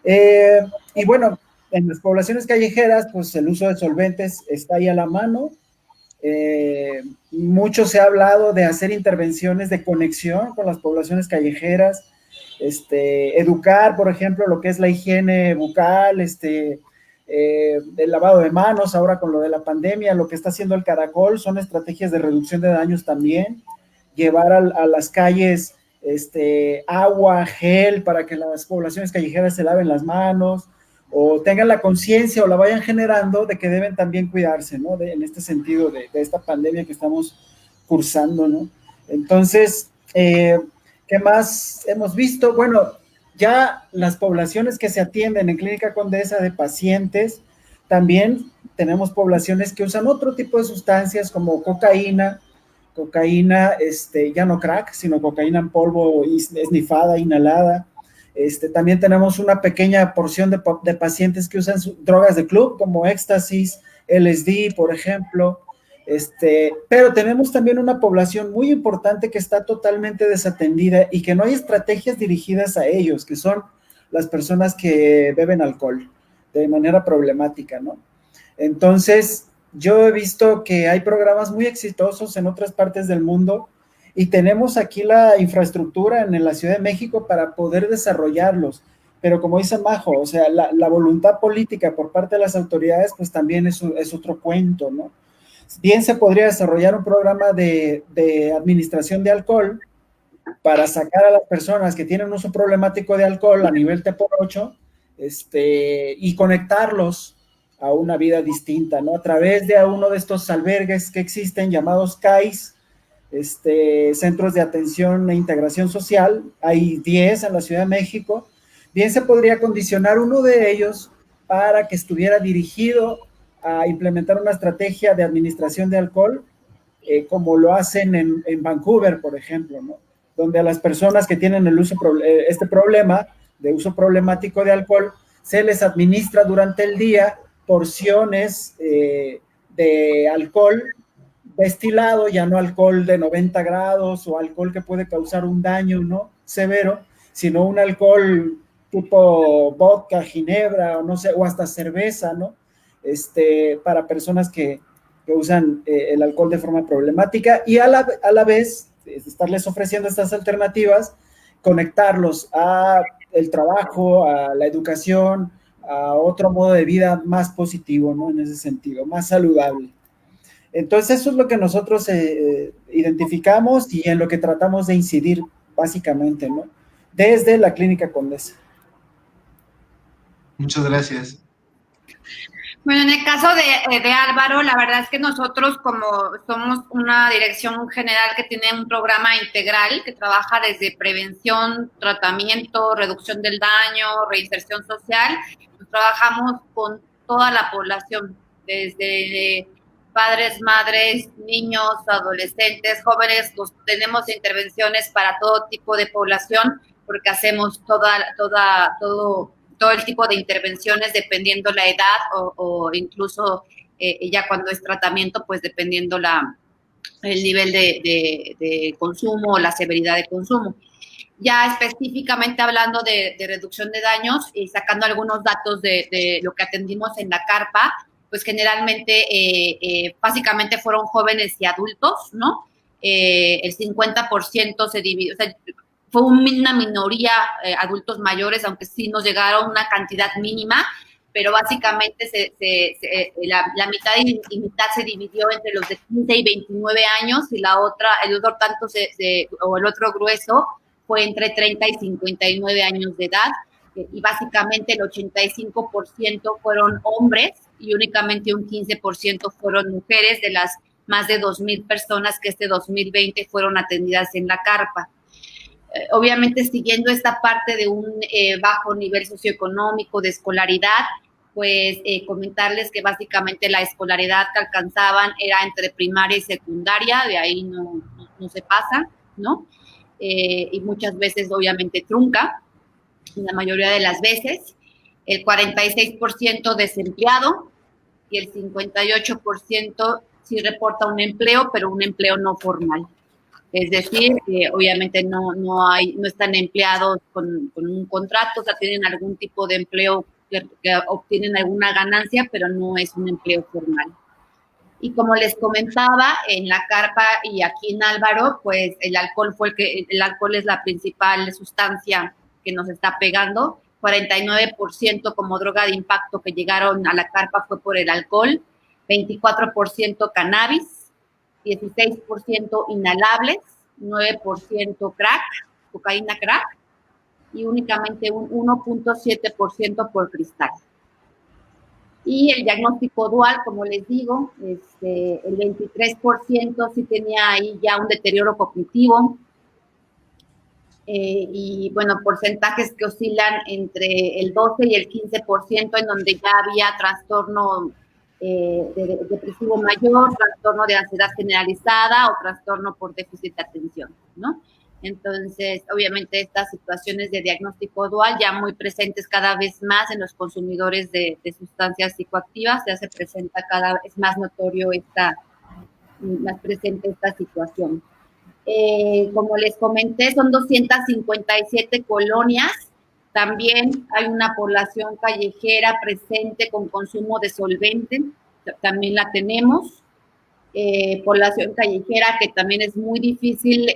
Y bueno, en las poblaciones callejeras, pues el uso de solventes está ahí a la mano. Mucho se ha hablado de hacer intervenciones de conexión con las poblaciones callejeras, educar, por ejemplo, lo que es la higiene bucal, el lavado de manos, ahora con lo de la pandemia, lo que está haciendo el Caracol son estrategias de reducción de daños también, llevar a las calles agua, gel, para que las poblaciones callejeras se laven las manos, o tengan la conciencia o la vayan generando de que deben también cuidarse, ¿no? En este sentido de esta pandemia que estamos cursando, ¿no? Entonces, ¿qué más hemos visto? Bueno, ya las poblaciones que se atienden en Clínica Condesa de pacientes, también tenemos poblaciones que usan otro tipo de sustancias como cocaína, ya no crack, sino cocaína en polvo, esnifada, inhalada. También tenemos una pequeña porción de pacientes que usan drogas de club, como éxtasis, LSD, por ejemplo. Pero tenemos también una población muy importante que está totalmente desatendida y que no hay estrategias dirigidas a ellos, que son las personas que beben alcohol de manera problemática, ¿no? Entonces, yo he visto que hay programas muy exitosos en otras partes del mundo y tenemos aquí la infraestructura en la Ciudad de México para poder desarrollarlos. Pero como dice Majo, o sea, la voluntad política por parte de las autoridades, pues también es otro cuento, ¿no? Bien se podría desarrollar un programa de administración de alcohol para sacar a las personas que tienen uso problemático de alcohol a nivel T por 8, y conectarlos a una vida distinta, ¿no? A través de uno de estos albergues que existen llamados CAIS, Centros de Atención e Integración Social. Hay 10 en la Ciudad de México. Bien se podría condicionar uno de ellos para que estuviera dirigido a implementar una estrategia de administración de alcohol, como lo hacen en Vancouver, por ejemplo, ¿no? Donde a las personas que tienen este problema de uso problemático de alcohol, se les administra durante el día porciones de alcohol destilado, ya no alcohol de 90 grados o alcohol que puede causar un daño, ¿no?, severo, sino un alcohol tipo vodka, ginebra, o no sé, o hasta cerveza, ¿no? Para personas que usan el alcohol de forma problemática, y a la vez estarles ofreciendo estas alternativas, conectarlos a el trabajo, a la educación, a otro modo de vida más positivo, ¿no? En ese sentido, más saludable. Entonces, eso es lo que nosotros identificamos y en lo que tratamos de incidir básicamente, ¿no? Desde la Clínica Condesa. Muchas gracias. Bueno, en el caso de Álvaro, la verdad es que nosotros, como somos una dirección general que tiene un programa integral que trabaja desde prevención, tratamiento, reducción del daño, reinserción social, pues trabajamos con toda la población, desde padres, madres, niños, adolescentes, jóvenes. Tenemos intervenciones para todo tipo de población, porque hacemos todo el tipo de intervenciones dependiendo la edad o incluso ya cuando es tratamiento, pues dependiendo el nivel de consumo o la severidad de consumo. Ya específicamente hablando de reducción de daños y sacando algunos datos de lo que atendimos en la carpa, pues generalmente, básicamente fueron jóvenes y adultos, ¿no? El 50% se dividió, o sea, fue una minoría adultos mayores, aunque sí nos llegaron una cantidad mínima, pero básicamente la mitad y mitad se dividió entre los de 15 y 29 años y el otro tanto o el otro grueso fue entre 30 y 59 años de edad, y básicamente el 85% fueron hombres y únicamente un 15% fueron mujeres de las más de 2,000 personas que este 2020 fueron atendidas en la carpa. Obviamente, siguiendo esta parte de un bajo nivel socioeconómico de escolaridad, pues comentarles que básicamente la escolaridad que alcanzaban era entre primaria y secundaria, de ahí no se pasa, ¿no? Y muchas veces obviamente trunca, la mayoría de las veces. El 46% desempleado y el 58% sí reporta un empleo, pero un empleo no formal. Es decir, obviamente no están empleados con un contrato, o sea, tienen algún tipo de empleo que obtienen alguna ganancia, pero no es un empleo formal. Y como les comentaba, en la carpa y aquí en Álvaro, pues el alcohol es la principal sustancia que nos está pegando. 49% como droga de impacto que llegaron a la carpa fue por el alcohol, 24% cannabis, 16% inhalables, 9% crack, cocaína crack, y únicamente un 1.7% por cristal. Y el diagnóstico dual, como les digo, el 23% sí tenía ahí ya un deterioro cognitivo, y bueno, porcentajes que oscilan entre el 12 y el 15%, en donde ya había trastorno depresivo mayor, trastorno de ansiedad generalizada o trastorno por déficit de atención, ¿no? Entonces, obviamente, estas situaciones de diagnóstico dual ya muy presentes cada vez más en los consumidores de sustancias psicoactivas, ya se presenta cada vez más notorio más presente esta situación. Como les comenté, son 257 colonias. También hay una población callejera presente con consumo de solvente, también la tenemos. Población callejera que también es muy difícil,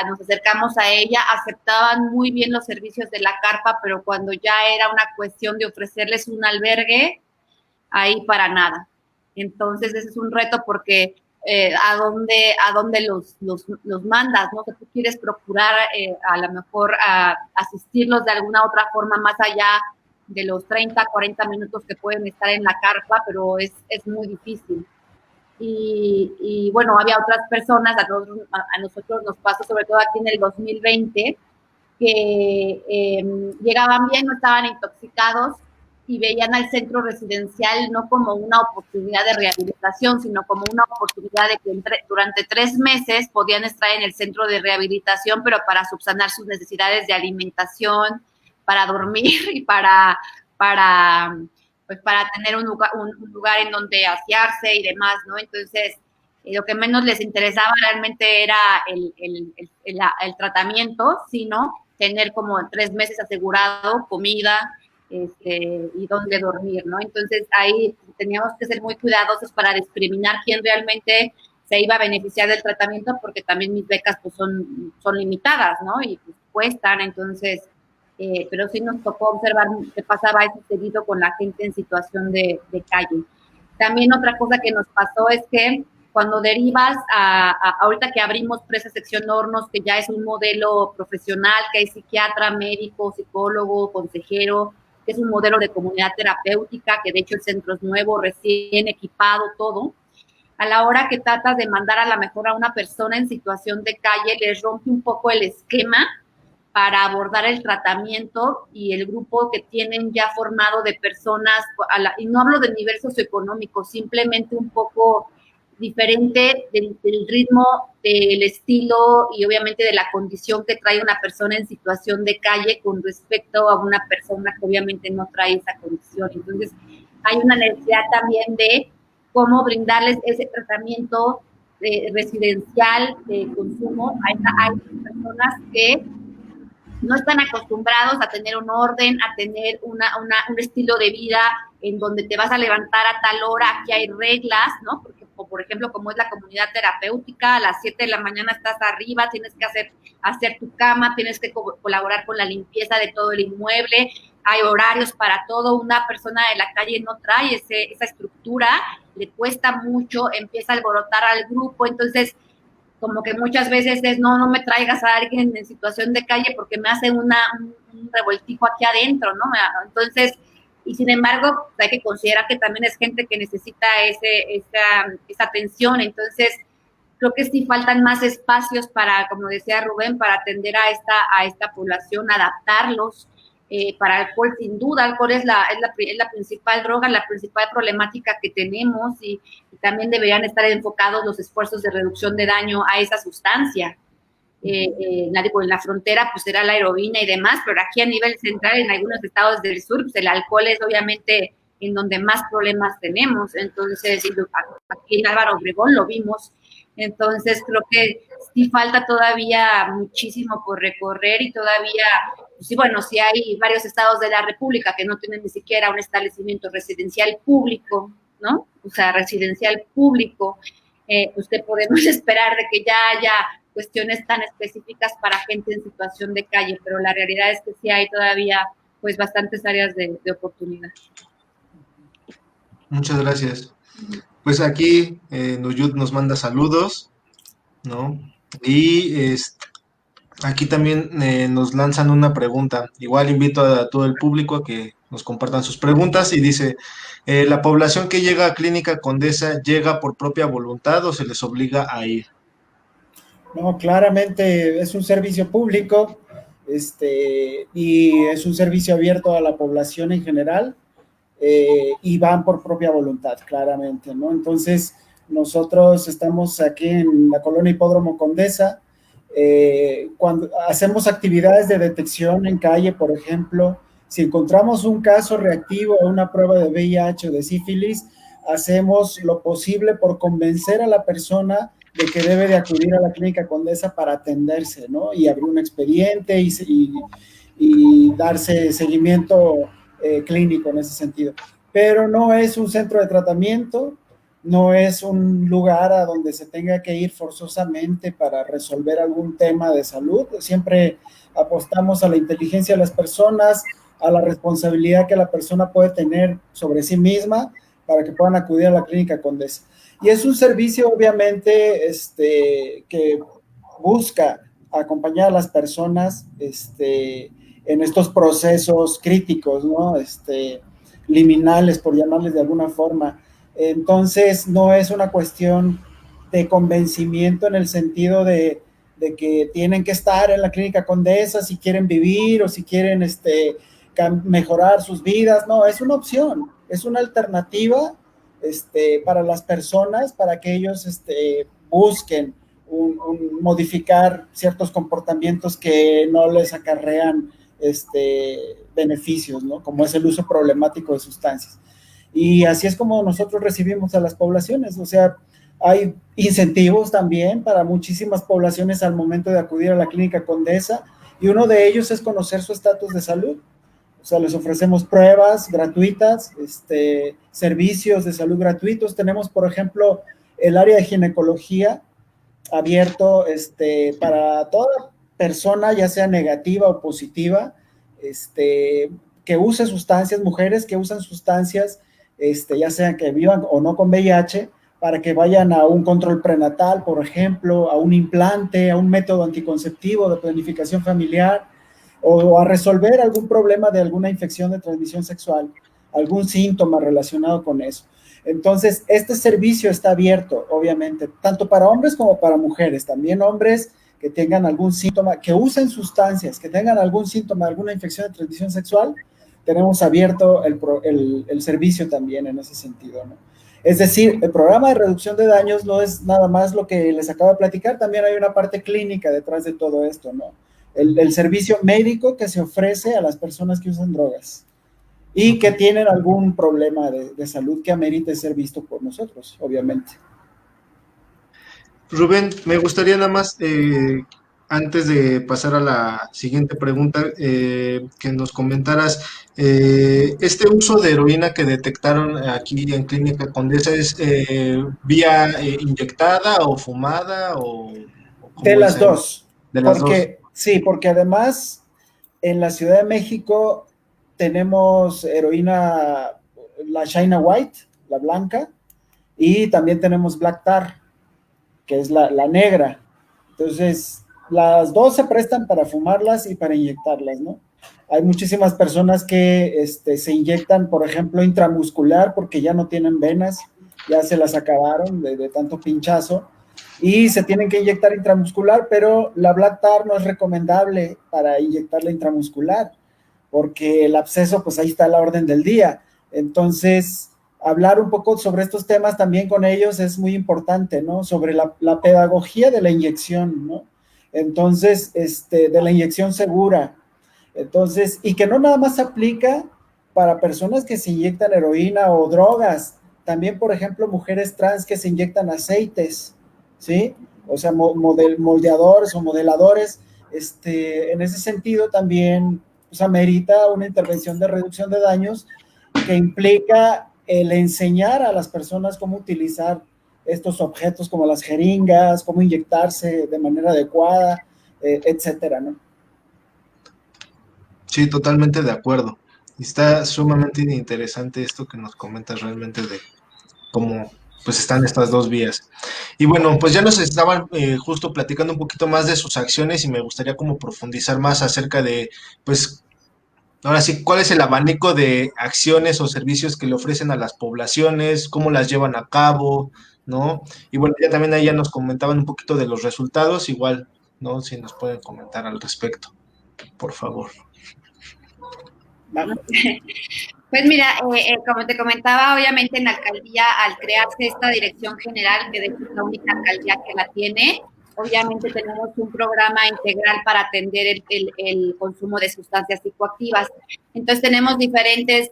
nos acercamos a ella, aceptaban muy bien los servicios de la carpa, pero cuando ya era una cuestión de ofrecerles un albergue, ahí para nada. Entonces ese es un reto porque ¿a dónde los mandas? ¿No? Que tú quieres procurar a lo mejor asistirlos de alguna otra forma más allá de los 30, 40 minutos que pueden estar en la carpa, pero es muy difícil. Y bueno, había otras personas, a nosotros nos pasó sobre todo aquí en el 2020, que llegaban bien, no estaban intoxicados y veían al centro residencial no como una oportunidad de rehabilitación, sino como una oportunidad de que durante 3 meses podían estar en el centro de rehabilitación, pero para subsanar sus necesidades de alimentación, para dormir y para tener un lugar en donde asearse y demás, ¿no? Entonces, lo que menos les interesaba realmente era el tratamiento, sino tener como 3 meses asegurado comida y dónde dormir, ¿no? Entonces, ahí teníamos que ser muy cuidadosos para discriminar quién realmente se iba a beneficiar del tratamiento, porque también mis becas pues son limitadas, ¿no? Y pues cuestan, entonces... pero sí nos tocó observar que pasaba eso seguido con la gente en situación de calle. También otra cosa que nos pasó es que cuando derivas ahorita que abrimos Presa Sección Hornos, que ya es un modelo profesional, que hay psiquiatra, médico, psicólogo, consejero, que es un modelo de comunidad terapéutica, que de hecho el centro es nuevo, recién equipado, todo. A la hora que tratas de mandar a la mejor a una persona en situación de calle, les rompe un poco el esquema para abordar el tratamiento y el grupo que tienen ya formado de personas, y no hablo de nivel socioeconómico, simplemente un poco diferente del ritmo, del estilo y obviamente de la condición que trae una persona en situación de calle con respecto a una persona que obviamente no trae esa condición. Entonces, hay una necesidad también de cómo brindarles ese tratamiento residencial de consumo. Hay personas que no están acostumbrados a tener un orden, a tener un estilo de vida en donde te vas a levantar a tal hora, aquí hay reglas, ¿no? Porque, por ejemplo, como es la comunidad terapéutica, a las 7 de la mañana estás arriba, tienes que hacer tu cama, tienes que colaborar con la limpieza de todo el inmueble, hay horarios para todo, una persona de la calle no trae esa estructura, le cuesta mucho, empieza a alborotar al grupo, entonces como que muchas veces es, no me traigas a alguien en situación de calle porque me hace un revoltijo aquí adentro, ¿no? Entonces, y sin embargo, hay que considerar que también es gente que necesita esa atención, entonces creo que sí faltan más espacios para, como decía Rubén, para atender a esta población, adaptarlos. Para alcohol, sin duda, alcohol es la principal droga, la principal problemática que tenemos y también deberían estar enfocados los esfuerzos de reducción de daño a esa sustancia. En la frontera pues era la heroína y demás, pero aquí a nivel central, en algunos estados del sur, pues el alcohol es obviamente en donde más problemas tenemos. Entonces, aquí en Álvaro Obregón lo vimos. Entonces, creo que sí falta todavía muchísimo por recorrer y todavía, sí, bueno, sí hay varios estados de la República que no tienen ni siquiera un establecimiento residencial público, ¿no? O sea, residencial público, pues que podemos esperar de que ya haya cuestiones tan específicas para gente en situación de calle, pero la realidad es que sí hay todavía, pues, bastantes áreas de oportunidad. Muchas gracias. Pues aquí Nuyut nos manda saludos, ¿no? Y aquí también nos lanzan una pregunta. Igual invito a todo el público a que nos compartan sus preguntas y dice, ¿la población que llega a Clínica Condesa llega por propia voluntad o se les obliga a ir? No, claramente es un servicio público y es un servicio abierto a la población en general. Y van por propia voluntad, claramente, ¿no? Entonces, nosotros estamos aquí en la colonia Hipódromo Condesa, cuando hacemos actividades de detección en calle, por ejemplo, si encontramos un caso reactivo a una prueba de VIH o de sífilis, hacemos lo posible por convencer a la persona de que debe de acudir a la Clínica Condesa para atenderse, ¿no? Y abrir un expediente y darse seguimiento clínico en ese sentido. Pero no es un centro de tratamiento, no es un lugar a donde se tenga que ir forzosamente para resolver algún tema de salud. Siempre apostamos a la inteligencia de las personas, a la responsabilidad que la persona puede tener sobre sí misma para que puedan acudir a la Clínica Condesa. Y es un servicio, obviamente, que busca acompañar a las personas en estos procesos críticos, ¿no? Liminales, por llamarles de alguna forma. Entonces, no es una cuestión de convencimiento en el sentido de que tienen que estar en la Clínica Condesa si quieren vivir o si quieren mejorar sus vidas. No, es una opción, es una alternativa para las personas, para que ellos busquen modificar ciertos comportamientos que no les acarrean beneficios, ¿no? Como es el uso problemático de sustancias. Y así es como nosotros recibimos a las poblaciones. O sea, hay incentivos también para muchísimas poblaciones al momento de acudir a la Clínica Condesa, y uno de ellos es conocer su estatus de salud. O sea, les ofrecemos pruebas gratuitas, servicios de salud gratuitos. Tenemos, por ejemplo, el área de ginecología abierto para toda persona, ya sea negativa o positiva, que use sustancias, mujeres que usan sustancias, ya sean que vivan o no con VIH, para que vayan a un control prenatal, por ejemplo, a un implante, a un método anticonceptivo de planificación familiar, o a resolver algún problema de alguna infección de transmisión sexual, algún síntoma relacionado con eso. Entonces, este servicio está abierto, obviamente, tanto para hombres como para mujeres. También hombres que tengan algún síntoma, que usen sustancias, que tengan algún síntoma, alguna infección de transmisión sexual, tenemos abierto el servicio también en ese sentido, ¿no? Es decir, el programa de reducción de daños no es nada más lo que les acabo de platicar, también hay una parte clínica detrás de todo esto, ¿no? El servicio médico que se ofrece a las personas que usan drogas y que tienen algún problema de salud que amerite ser visto por nosotros, obviamente. Rubén, me gustaría nada más, antes de pasar a la siguiente pregunta, que nos comentaras, este uso de heroína que detectaron aquí en Clínica Condesa, ¿es vía inyectada o fumada o De cómo es las ahí? dos, De las dos. porque además en la Ciudad de México tenemos heroína, la China White, la blanca, y también tenemos Black Tar, que es la negra. Entonces, las dos se prestan para fumarlas y para inyectarlas, ¿no? Hay muchísimas personas que se inyectan, por ejemplo, intramuscular, porque ya no tienen venas, ya se las acabaron de tanto pinchazo, y se tienen que inyectar intramuscular, pero la Black Tar no es recomendable para inyectarla intramuscular, porque el absceso, pues ahí está a la orden del día. Entonces, hablar un poco sobre estos temas también con ellos es muy importante, ¿no? Sobre la pedagogía de la inyección, ¿no? Entonces, de la inyección segura. Entonces, y que no nada más aplica para personas que se inyectan heroína o drogas, también, por ejemplo, mujeres trans que se inyectan aceites, ¿sí? O sea, moldeadores o modeladores, en ese sentido también, pues, amerita una intervención de reducción de daños que implica el enseñar a las personas cómo utilizar estos objetos como las jeringas, cómo inyectarse de manera adecuada, etcétera, ¿no? Sí, totalmente de acuerdo. Está sumamente interesante esto que nos comentas realmente de cómo pues están estas dos vías. Y bueno, pues ya nos estaban justo platicando un poquito más de sus acciones y me gustaría como profundizar más acerca de, pues, ahora sí, cuál es el abanico de acciones o servicios que le ofrecen a las poblaciones, cómo las llevan a cabo, ¿no? Y bueno, ya también ahí ya nos comentaban un poquito de los resultados, igual, ¿no? Si nos pueden comentar al respecto, por favor. Pues mira, como te comentaba, obviamente en la alcaldía, al crearse esta dirección general, que de hecho es la única alcaldía que la tiene, obviamente tenemos un programa integral para atender el consumo de sustancias psicoactivas. Entonces tenemos diferentes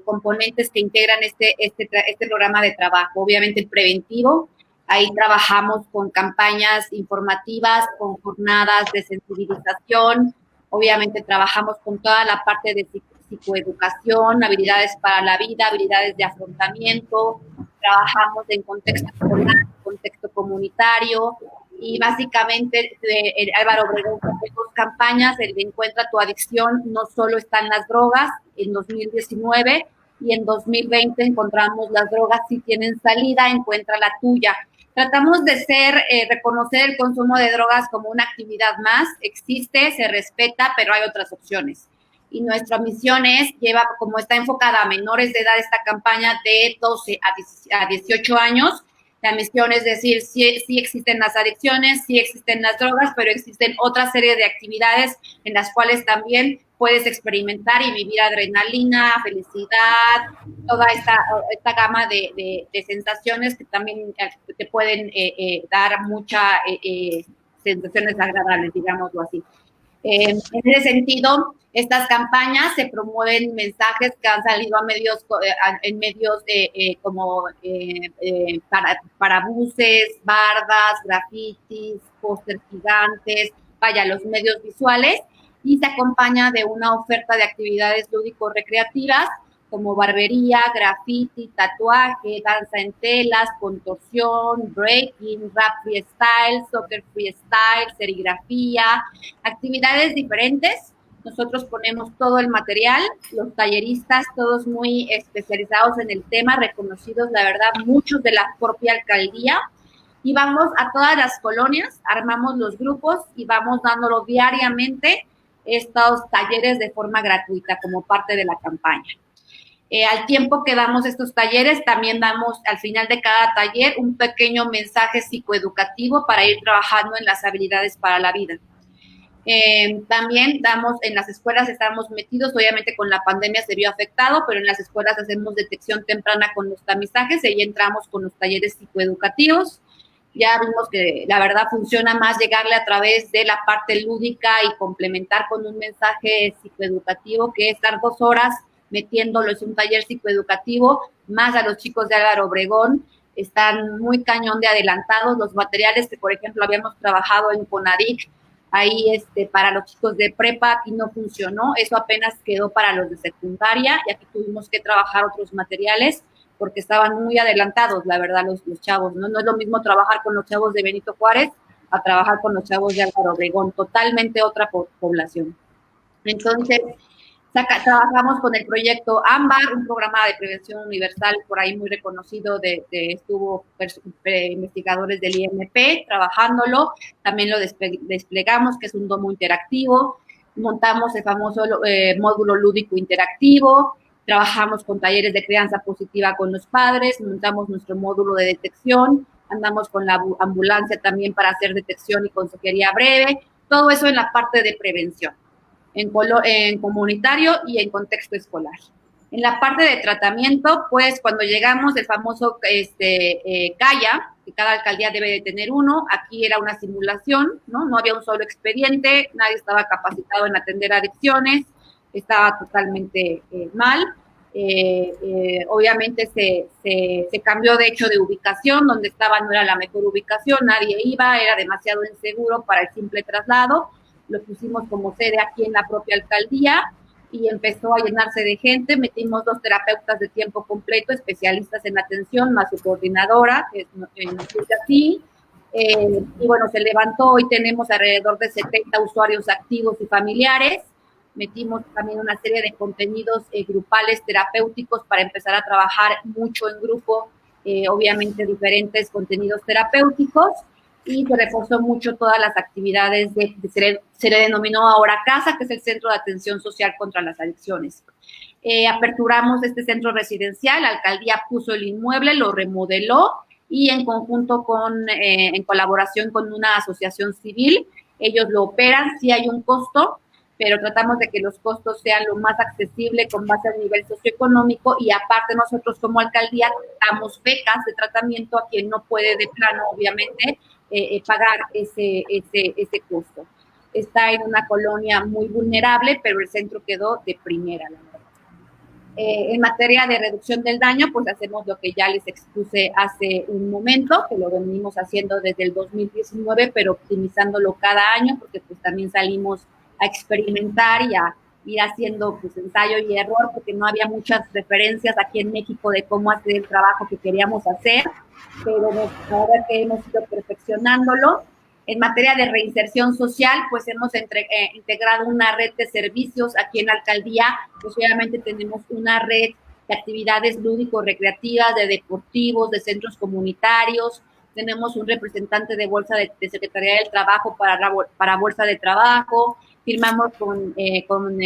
componentes que integran este programa de trabajo. Obviamente el preventivo, ahí trabajamos con campañas informativas, con jornadas de sensibilización, obviamente trabajamos con toda la parte de psicoeducación, habilidades para la vida, habilidades de afrontamiento, trabajamos en contexto escolar, contexto comunitario, y básicamente el Álvaro Obregón tiene dos campañas, el de Encuentra tu adicción, no solo están las drogas, en 2019, y en 2020 encontramos las drogas si tienen salida, encuentra la tuya. Tratamos de reconocer el consumo de drogas como una actividad más, existe, se respeta, pero hay otras opciones. Y nuestra misión como está enfocada a menores de edad esta campaña de 12 a 18 años, la misión es decir, sí existen las adicciones, sí existen las drogas, pero existen otra serie de actividades en las cuales también puedes experimentar y vivir adrenalina, felicidad, toda esta gama de sensaciones que también te pueden dar muchas sensaciones agradables, digámoslo así. En ese sentido, estas campañas se promueven mensajes que han salido en medios como para buses, bardas, grafitis, pósters gigantes, los medios visuales, y se acompaña de una oferta de actividades lúdico-recreativas como barbería, graffiti, tatuaje, danza en telas, contorsión, breaking, rap freestyle, soccer freestyle, serigrafía, actividades diferentes. Nosotros ponemos todo el material, los talleristas, todos muy especializados en el tema, reconocidos, la verdad, muchos de la propia alcaldía, y vamos a todas las colonias, armamos los grupos y vamos dándolo diariamente estos talleres de forma gratuita como parte de la campaña. Al tiempo que damos estos talleres, también damos al final de cada taller un pequeño mensaje psicoeducativo para ir trabajando en las habilidades para la vida. También damos, en las escuelas estamos metidos, obviamente con la pandemia se vio afectado, pero en las escuelas hacemos detección temprana con los tamizajes y ahí entramos con los talleres psicoeducativos. Ya vimos que la verdad funciona más llegarle a través de la parte lúdica y complementar con un mensaje psicoeducativo, que es estar 2 horas metiéndolos en un taller psicoeducativo, más a los chicos de Álvaro Obregón. Están muy cañón de adelantados los materiales que, por ejemplo, habíamos trabajado en CONADIC, ahí para los chicos de prepa, aquí no funcionó, eso apenas quedó para los de secundaria, y aquí tuvimos que trabajar otros materiales porque estaban muy adelantados, la verdad, los chavos, ¿no? No es lo mismo trabajar con los chavos de Benito Juárez a trabajar con los chavos de Álvaro Obregón, totalmente otra población. Entonces, trabajamos con el proyecto AMBAR, un programa de prevención universal por ahí muy reconocido, estuvo investigadores del IMP trabajándolo, también lo desplegamos, que es un domo interactivo, montamos el famoso módulo lúdico interactivo, trabajamos con talleres de crianza positiva con los padres, montamos nuestro módulo de detección, andamos con la ambulancia también para hacer detección y consejería breve, todo eso en la parte de prevención. En comunitario y en contexto escolar. En la parte de tratamiento, pues cuando llegamos, el famoso CAIA, que cada alcaldía debe de tener uno, aquí era una simulación, ¿no? No había un solo expediente, nadie estaba capacitado en atender adicciones, estaba totalmente mal. Obviamente se cambió de hecho de ubicación, donde estaba no era la mejor ubicación, nadie iba, era demasiado inseguro para el simple traslado. Lo pusimos como sede aquí en la propia alcaldía y empezó a llenarse de gente. Metimos 2 terapeutas de tiempo completo, especialistas en atención, más su coordinadora, que es así. Y bueno, se levantó. Hoy tenemos alrededor de 70 usuarios activos y familiares. Metimos también una serie de contenidos grupales terapéuticos para empezar a trabajar mucho en grupo, obviamente diferentes contenidos terapéuticos. Y se reforzó mucho todas las actividades se le denominó ahora CASA, que es el Centro de Atención Social contra las Adicciones. Aperturamos este centro residencial, la alcaldía puso el inmueble, lo remodeló y en conjunto en colaboración con una asociación civil, ellos lo operan, sí hay un costo, pero tratamos de que los costos sean lo más accesible con base al nivel socioeconómico y aparte nosotros como alcaldía damos becas de tratamiento a quien no puede de plano, obviamente, pagar ese costo. Está en una colonia muy vulnerable, pero el centro quedó de primera, la verdad. En materia de reducción del daño, pues hacemos lo que ya les expuse hace un momento, que lo venimos haciendo desde el 2019, pero optimizándolo cada año, porque pues también salimos a experimentar y a ir haciendo pues ensayo y error, porque no había muchas referencias aquí en México de cómo hacer el trabajo que queríamos hacer, pero ahora que hemos ido perfeccionándolo. En materia de reinserción social, pues hemos integrado una red de servicios aquí en la alcaldía. Pues obviamente tenemos una red de actividades lúdico-recreativas, de deportivos, de centros comunitarios. Tenemos un representante de Bolsa de Secretaría del Trabajo para Bolsa de Trabajo. Firmamos con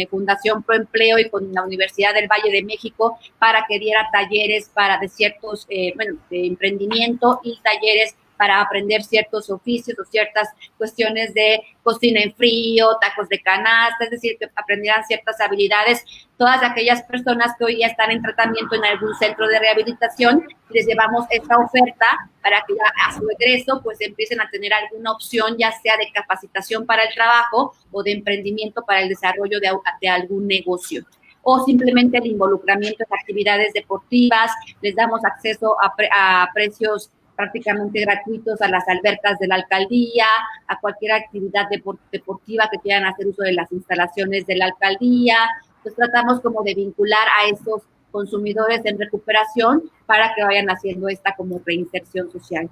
Fundación Proempleo y con la Universidad del Valle de México para que diera talleres de ciertos, de emprendimiento y talleres para aprender ciertos oficios o ciertas cuestiones de cocina en frío, tacos de canasta, es decir, que aprendieran ciertas habilidades. Todas aquellas personas que hoy ya están en tratamiento en algún centro de rehabilitación, les llevamos esta oferta para que ya a su egreso pues empiecen a tener alguna opción, ya sea de capacitación para el trabajo o de emprendimiento para el desarrollo de algún negocio. O simplemente el involucramiento en actividades deportivas, les damos acceso a precios prácticamente gratuitos a las albercas de la alcaldía, a cualquier actividad deportiva que quieran hacer uso de las instalaciones de la alcaldía. Pues tratamos como de vincular a esos consumidores en recuperación para que vayan haciendo esta como reinserción social.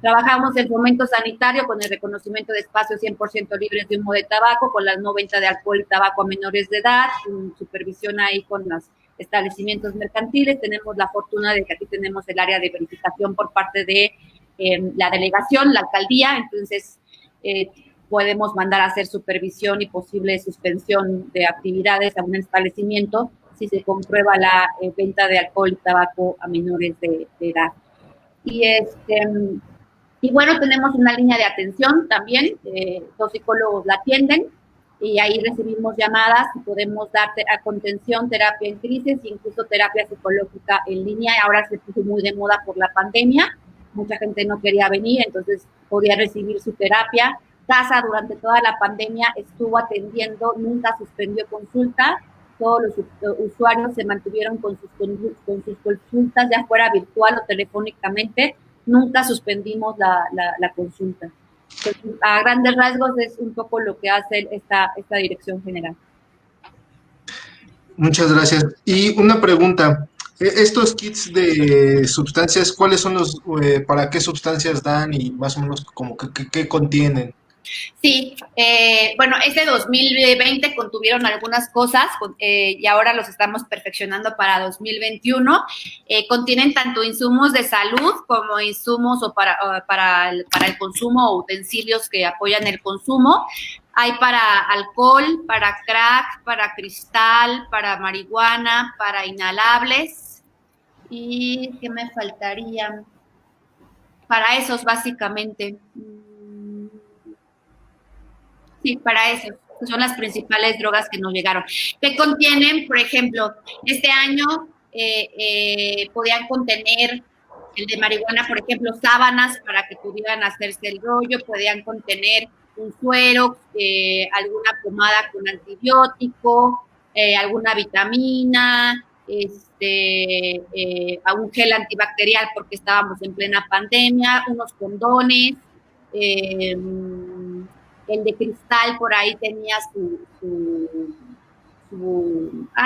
Trabajamos en fomento sanitario con el reconocimiento de espacios 100% libres de humo de tabaco, con las no venta de alcohol y tabaco a menores de edad, con supervisión ahí con los establecimientos mercantiles. Tenemos la fortuna de que aquí tenemos el área de verificación por parte de la delegación, la alcaldía, entonces podemos mandar a hacer supervisión y posible suspensión de actividades a un establecimiento si se comprueba la venta de alcohol y tabaco a menores de edad. Y bueno, tenemos una línea de atención también, 2 psicólogos la atienden, y ahí recibimos llamadas y podemos dar contención, terapia en crisis, incluso terapia psicológica en línea. Ahora se puso muy de moda por la pandemia, mucha gente no quería venir, entonces podía recibir su terapia. Casa durante toda la pandemia estuvo atendiendo, nunca suspendió consulta, todos los usuarios se mantuvieron con sus consultas, ya fuera virtual o telefónicamente, nunca suspendimos la consulta. Entonces, a grandes rasgos es un poco lo que hace esta dirección general. Muchas gracias. Y una pregunta, estos kits de sustancias, ¿cuáles son para qué sustancias dan y más o menos como qué contienen? Sí, bueno, este 2020 contuvieron algunas cosas y ahora los estamos perfeccionando para 2021. Contienen tanto insumos de salud como insumos para el consumo o utensilios que apoyan el consumo. Hay para alcohol, para crack, para cristal, para marihuana, para inhalables. ¿Y qué me faltaría? Para esos, básicamente. Sí, para eso. Son las principales drogas que nos llegaron. ¿Qué contienen? Por ejemplo, este año podían contener el de marihuana, por ejemplo, sábanas para que pudieran hacerse el rollo, podían contener un suero, alguna pomada con antibiótico, alguna vitamina, un gel antibacterial porque estábamos en plena pandemia, unos condones, el de cristal por ahí tenía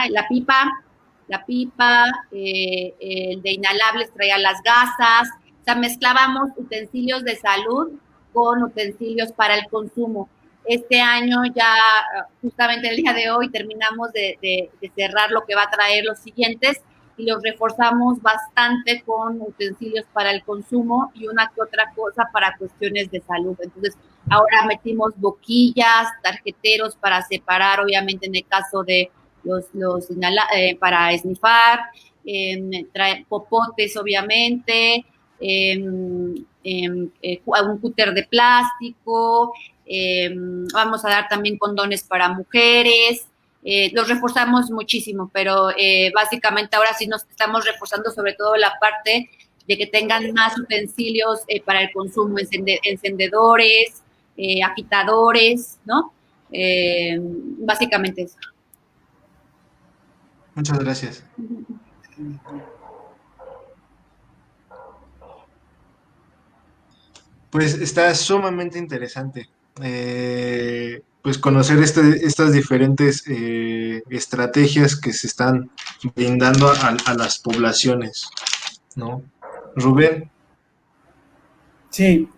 la pipa, el de inhalables traía las gasas, o sea, mezclábamos utensilios de salud con utensilios para el consumo. Este año ya, justamente el día de hoy, terminamos de cerrar lo que va a traer los siguientes y los reforzamos bastante con utensilios para el consumo y una que otra cosa para cuestiones de salud. Entonces, ahora metimos boquillas, tarjeteros para separar, obviamente en el caso de para esnifar, popotes, obviamente, un cúter de plástico, vamos a dar también condones para mujeres. Los reforzamos muchísimo, pero básicamente ahora sí nos estamos reforzando sobre todo la parte de que tengan más utensilios para el consumo, encendedores, agitadores, ¿no? Básicamente eso. Muchas gracias. Pues está sumamente interesante pues conocer estas diferentes estrategias que se están brindando a las poblaciones, ¿no? Rubén. Sí,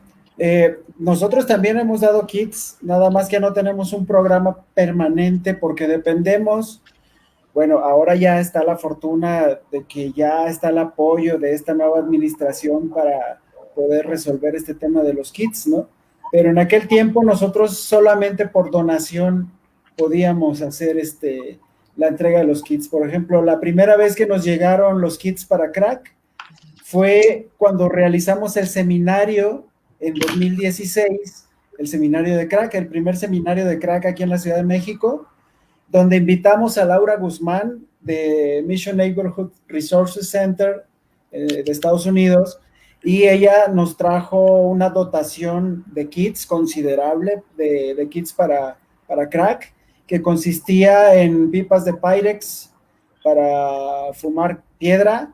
nosotros también hemos dado kits, nada más que no tenemos un programa permanente porque dependemos. Bueno, ahora ya está la fortuna de que ya está el apoyo de esta nueva administración para poder resolver este tema de los kits, ¿no? Pero en aquel tiempo nosotros solamente por donación podíamos hacer la entrega de los kits. Por ejemplo, la primera vez que nos llegaron los kits para crack fue cuando realizamos el seminario en 2016, el seminario de crack, el primer seminario de crack aquí en la Ciudad de México, donde invitamos a Laura Guzmán de Mission Neighborhood Resources Center de Estados Unidos, y ella nos trajo una dotación de kits considerable, de kits para crack, que consistía en pipas de Pyrex para fumar piedra,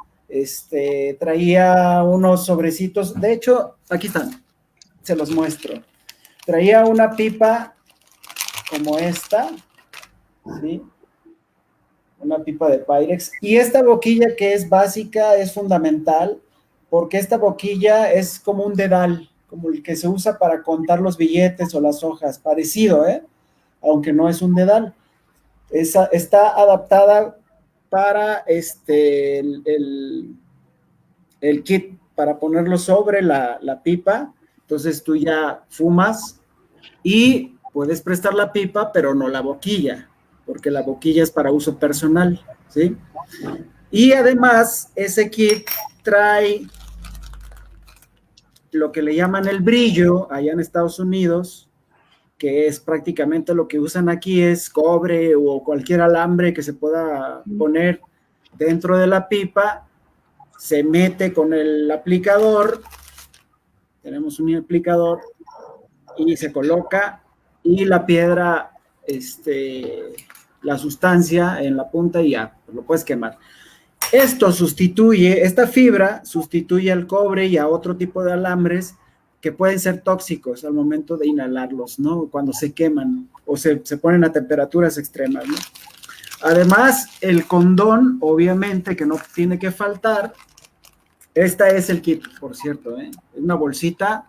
traía unos sobrecitos, de hecho, aquí están, se los muestro. Traía una pipa como esta, ¿sí? Una pipa de Pyrex, y esta boquilla que es básica, es fundamental, porque esta boquilla es como un dedal, como el que se usa para contar los billetes o las hojas, parecido, aunque no es un dedal. Está adaptada para el kit, para ponerlo sobre la pipa. Entonces tú ya fumas y puedes prestar la pipa, pero no la boquilla, porque la boquilla es para uso personal, ¿sí? Y además, ese kit trae lo que le llaman el brillo allá en Estados Unidos, que es prácticamente lo que usan aquí, es cobre o cualquier alambre que se pueda poner dentro de la pipa, se mete con el aplicador, tenemos un aplicador, y se coloca, y la piedra, la sustancia en la punta, y ya, lo puedes quemar. Esta fibra sustituye al cobre y a otro tipo de alambres que pueden ser tóxicos al momento de inhalarlos, ¿no? Cuando se queman o se ponen a temperaturas extremas, ¿no? Además, el condón, obviamente, que no tiene que faltar. Esta es el kit, por cierto, Es una bolsita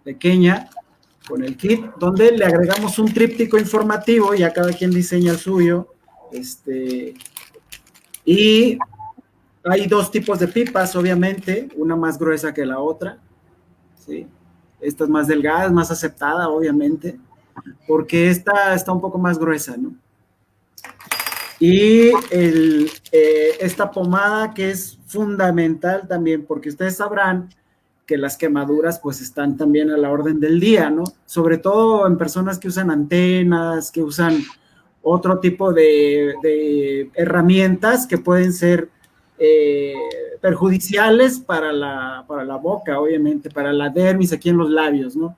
pequeña con el kit, donde le agregamos un tríptico informativo, ya cada quien diseña el suyo, y hay dos tipos de pipas, obviamente, una más gruesa que la otra, ¿sí? Esta es más delgada, es más aceptada, obviamente, porque esta está un poco más gruesa, ¿no? Y esta pomada que es fundamental también, porque ustedes sabrán que las quemaduras pues están también a la orden del día, ¿no? Sobre todo en personas que usan antenas, que usan otro tipo de herramientas que pueden ser perjudiciales para la boca, obviamente, para la dermis aquí en los labios, ¿no?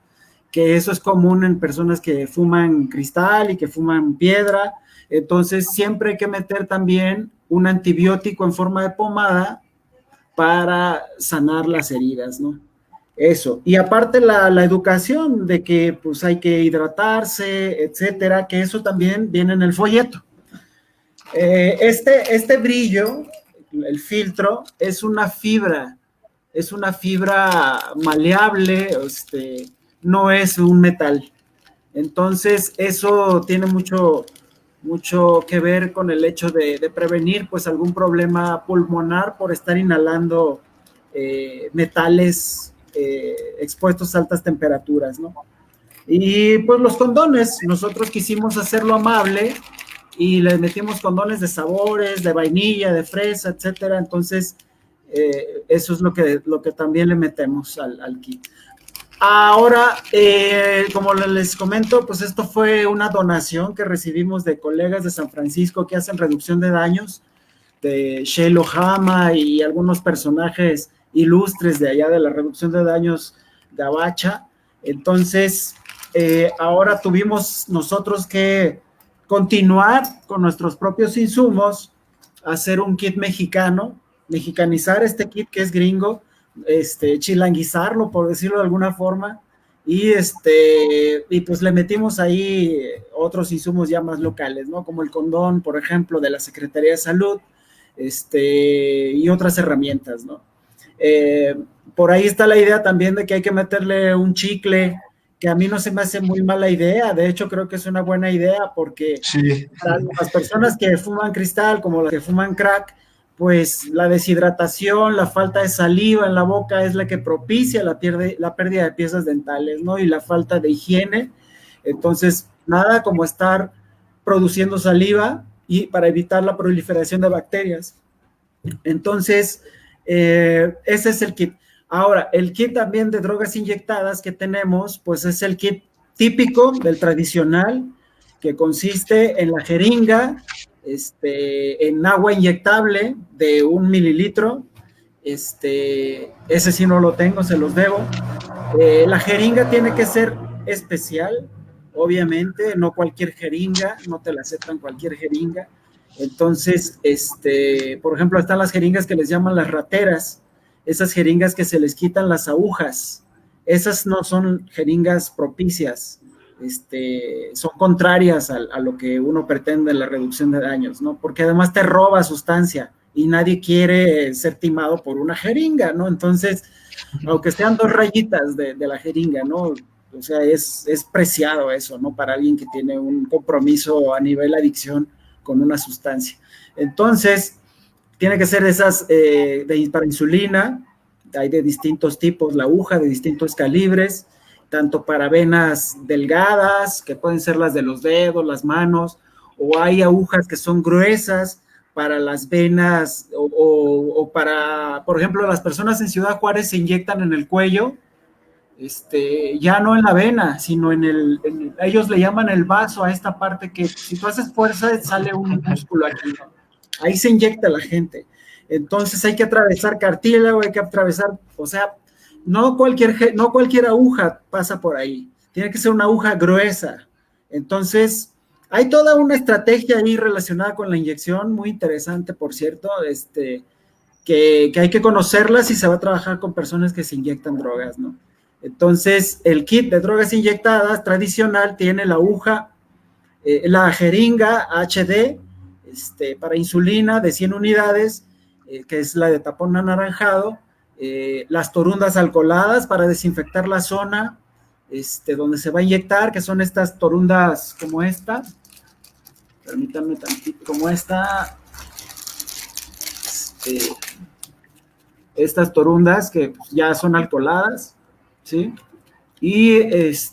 Que eso es común en personas que fuman cristal y que fuman piedra. Entonces siempre hay que meter también un antibiótico en forma de pomada para sanar las heridas, ¿no? Eso. Y aparte la educación de que pues hay que hidratarse, etcétera, que eso también viene en el folleto. Este brillo, el filtro, es una fibra maleable, no es un metal. Entonces, eso tiene mucho que ver con el hecho de prevenir pues algún problema pulmonar por estar inhalando metales expuestos a altas temperaturas, ¿no? Y pues los condones, nosotros quisimos hacerlo amable y le metimos condones de sabores, de vainilla, de fresa, etcétera. Entonces, eso es lo que también le metemos al kit. Ahora, como les comento, pues esto fue una donación que recibimos de colegas de San Francisco que hacen reducción de daños, de Sheilo Hama y algunos personajes ilustres de allá de la reducción de daños gabacha. Entonces, ahora tuvimos nosotros que continuar con nuestros propios insumos, hacer un kit mexicano, mexicanizar este kit que es gringo, chilanguizarlo, por decirlo de alguna forma, y pues le metimos ahí otros insumos ya más locales, ¿no? Como el condón, por ejemplo, de la Secretaría de Salud, y otras herramientas, ¿no? Por ahí está la idea también de que hay que meterle un chicle, que a mí no se me hace muy mala idea, de hecho creo que es una buena idea porque Sí. para las personas que fuman cristal como las que fuman crack, pues la deshidratación, la falta de saliva en la boca es la que propicia la pérdida de piezas dentales, ¿no? Y la falta de higiene. Entonces, nada como estar produciendo saliva y para evitar la proliferación de bacterias. Entonces, ese es el kit. Ahora, el kit también de drogas inyectadas que tenemos, pues es el kit típico del tradicional, que consiste en la jeringa, en agua inyectable de 1 mililitro. Ese sí no lo tengo, se los debo. La jeringa tiene que ser especial, obviamente, no cualquier jeringa, no te la aceptan cualquier jeringa. Entonces, por ejemplo, están las jeringas que les llaman las rateras, esas jeringas que se les quitan las agujas, esas no son jeringas propicias, son contrarias a lo que uno pretende en la reducción de daños, ¿no? Porque además te roba sustancia y nadie quiere ser timado por una jeringa, ¿no? Entonces, aunque sean 2 rayitas de la jeringa, ¿no? O sea, es preciado eso, ¿no? Para alguien que tiene un compromiso a nivel adicción con una sustancia. Entonces, tiene que ser esas para insulina, hay de distintos tipos, la aguja de distintos calibres, tanto para venas delgadas, que pueden ser las de los dedos, las manos, o hay agujas que son gruesas para las venas, o para, por ejemplo, las personas en Ciudad Juárez se inyectan en el cuello, ya no en la vena, sino ellos le llaman el vaso a esta parte que si tú haces fuerza sale un músculo aquí, ¿no? Ahí se inyecta la gente. Entonces hay que atravesar cartílago, hay que atravesar, o sea, no cualquier aguja pasa por ahí, tiene que ser una aguja gruesa. Entonces, hay toda una estrategia ahí relacionada con la inyección, muy interesante, por cierto, que hay que conocerla si se va a trabajar con personas que se inyectan drogas, ¿no? Entonces, el kit de drogas inyectadas tradicional tiene la aguja, la jeringa HD, para insulina de 100 unidades, que es la de tapón anaranjado, las torundas alcoholadas para desinfectar la zona donde se va a inyectar, que son estas torundas como esta, permítanme tantito, como esta, estas torundas que ya son alcoholadas, ¿sí? Y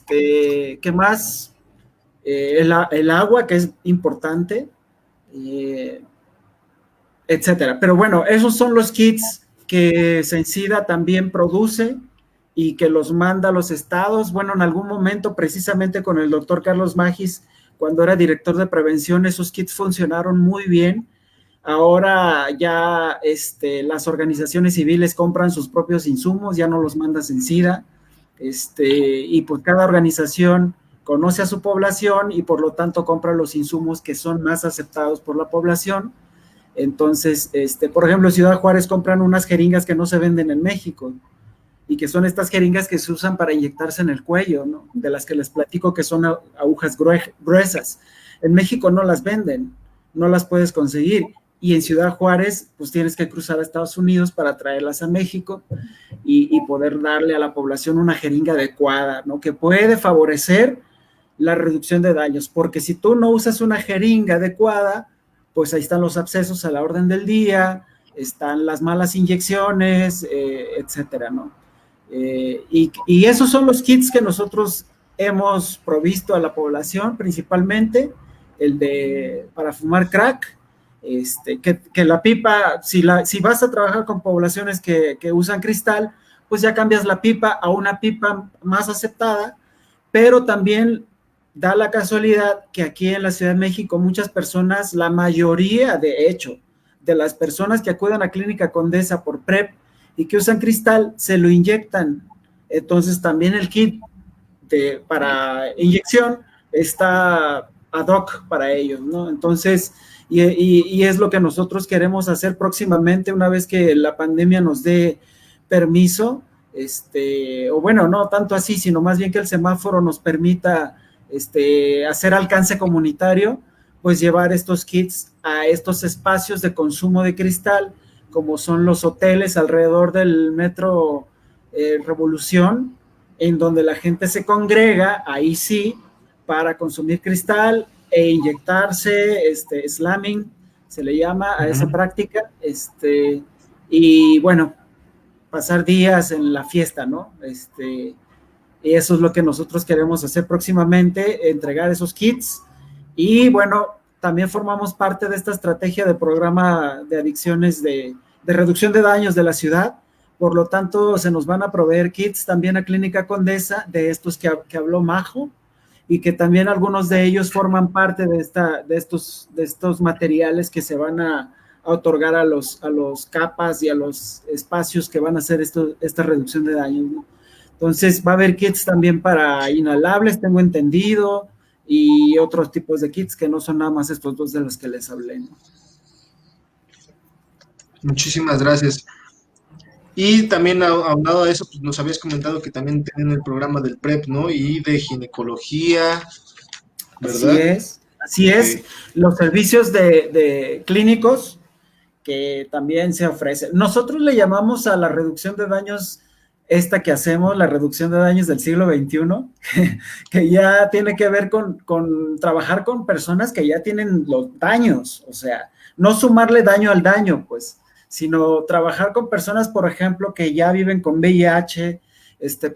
¿qué más? El agua, que es importante, etcétera. Pero bueno, esos son los kits que Sencida también produce y que los manda a los estados. Bueno, en algún momento, precisamente con el doctor Carlos Magis, cuando era director de prevención, esos kits funcionaron muy bien. Ahora ya las organizaciones civiles compran sus propios insumos, ya no los manda Sencida, y pues cada organización conoce a su población y por lo tanto compra los insumos que son más aceptados por la población. Entonces, por ejemplo, Ciudad Juárez compran unas jeringas que no se venden en México y que son estas jeringas que se usan para inyectarse en el cuello, ¿no? De las que les platico que son agujas gruesas. En México no las venden, no las puedes conseguir. Y en Ciudad Juárez, pues tienes que cruzar a Estados Unidos para traerlas a México y poder darle a la población una jeringa adecuada, ¿no? Que puede favorecer la reducción de daños, porque si tú no usas una jeringa adecuada, pues ahí están los abscesos a la orden del día, están las malas inyecciones, etcétera, ¿no? Y esos son los kits que nosotros hemos provisto a la población, principalmente el para fumar crack, que la pipa, si vas a trabajar con poblaciones que usan cristal, pues ya cambias la pipa a una pipa más aceptada, pero también da la casualidad que aquí en la Ciudad de México muchas personas, la mayoría de hecho, de las personas que acuden a Clínica Condesa por PrEP y que usan cristal, se lo inyectan. Entonces también el kit para inyección está ad hoc para ellos, ¿no? Entonces, y es lo que nosotros queremos hacer próximamente una vez que la pandemia nos dé permiso, o bueno, no tanto así, sino más bien que el semáforo nos permita hacer alcance comunitario, pues llevar estos kits a estos espacios de consumo de cristal, como son los hoteles alrededor del metro Revolución, en donde la gente se congrega, ahí sí, para consumir cristal e inyectarse, slamming, se le llama a esa práctica, y bueno, pasar días en la fiesta, ¿no? Y eso es lo que nosotros queremos hacer próximamente, entregar esos kits, y bueno, también formamos parte de esta estrategia de programa de adicciones de reducción de daños de la ciudad. Por lo tanto, se nos van a proveer kits también a Clínica Condesa, de estos que habló Majo, y que también algunos de ellos forman parte de estos materiales que se van a otorgar a los capas y a los espacios que van a hacer esta reducción de daños, ¿no? Entonces, va a haber kits también para inhalables, tengo entendido, y otros tipos de kits que no son nada más estos dos de los que les hablé, ¿no? Muchísimas gracias. Y también aunado a eso, pues nos habías comentado que también tienen el programa del PrEP, ¿no? Y de ginecología, ¿verdad? Así es. Los servicios de clínicos que también se ofrecen. Nosotros le llamamos a la reducción de daños, esta que hacemos, la reducción de daños del siglo XXI, que ya tiene que ver con trabajar con personas que ya tienen los daños, o sea, no sumarle daño al daño, pues, sino trabajar con personas, por ejemplo, que ya viven con VIH,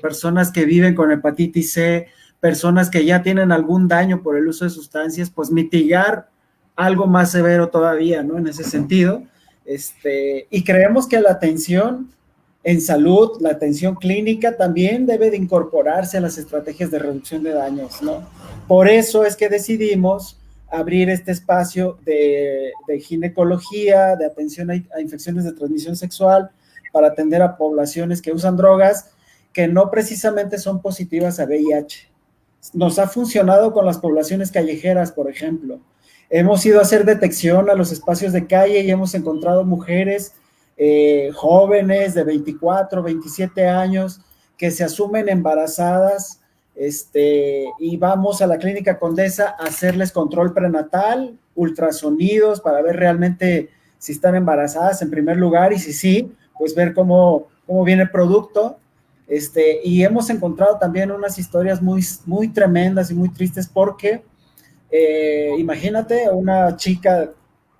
personas que viven con hepatitis C, personas que ya tienen algún daño por el uso de sustancias, pues mitigar algo más severo todavía, ¿no? En ese sentido, y creemos que la atención en salud, la atención clínica también debe de incorporarse a las estrategias de reducción de daños, ¿no? Por eso es que decidimos abrir este espacio de ginecología, de atención a infecciones de transmisión sexual, para atender a poblaciones que usan drogas que no precisamente son positivas a VIH. Nos ha funcionado con las poblaciones callejeras, por ejemplo. Hemos ido a hacer detección a los espacios de calle y hemos encontrado mujeres jóvenes de 24, 27 años que se asumen embarazadas, y vamos a la Clínica Condesa a hacerles control prenatal, ultrasonidos para ver realmente si están embarazadas en primer lugar, y si sí, pues ver cómo viene el producto. Y hemos encontrado también unas historias muy, muy tremendas y muy tristes, porque imagínate una chica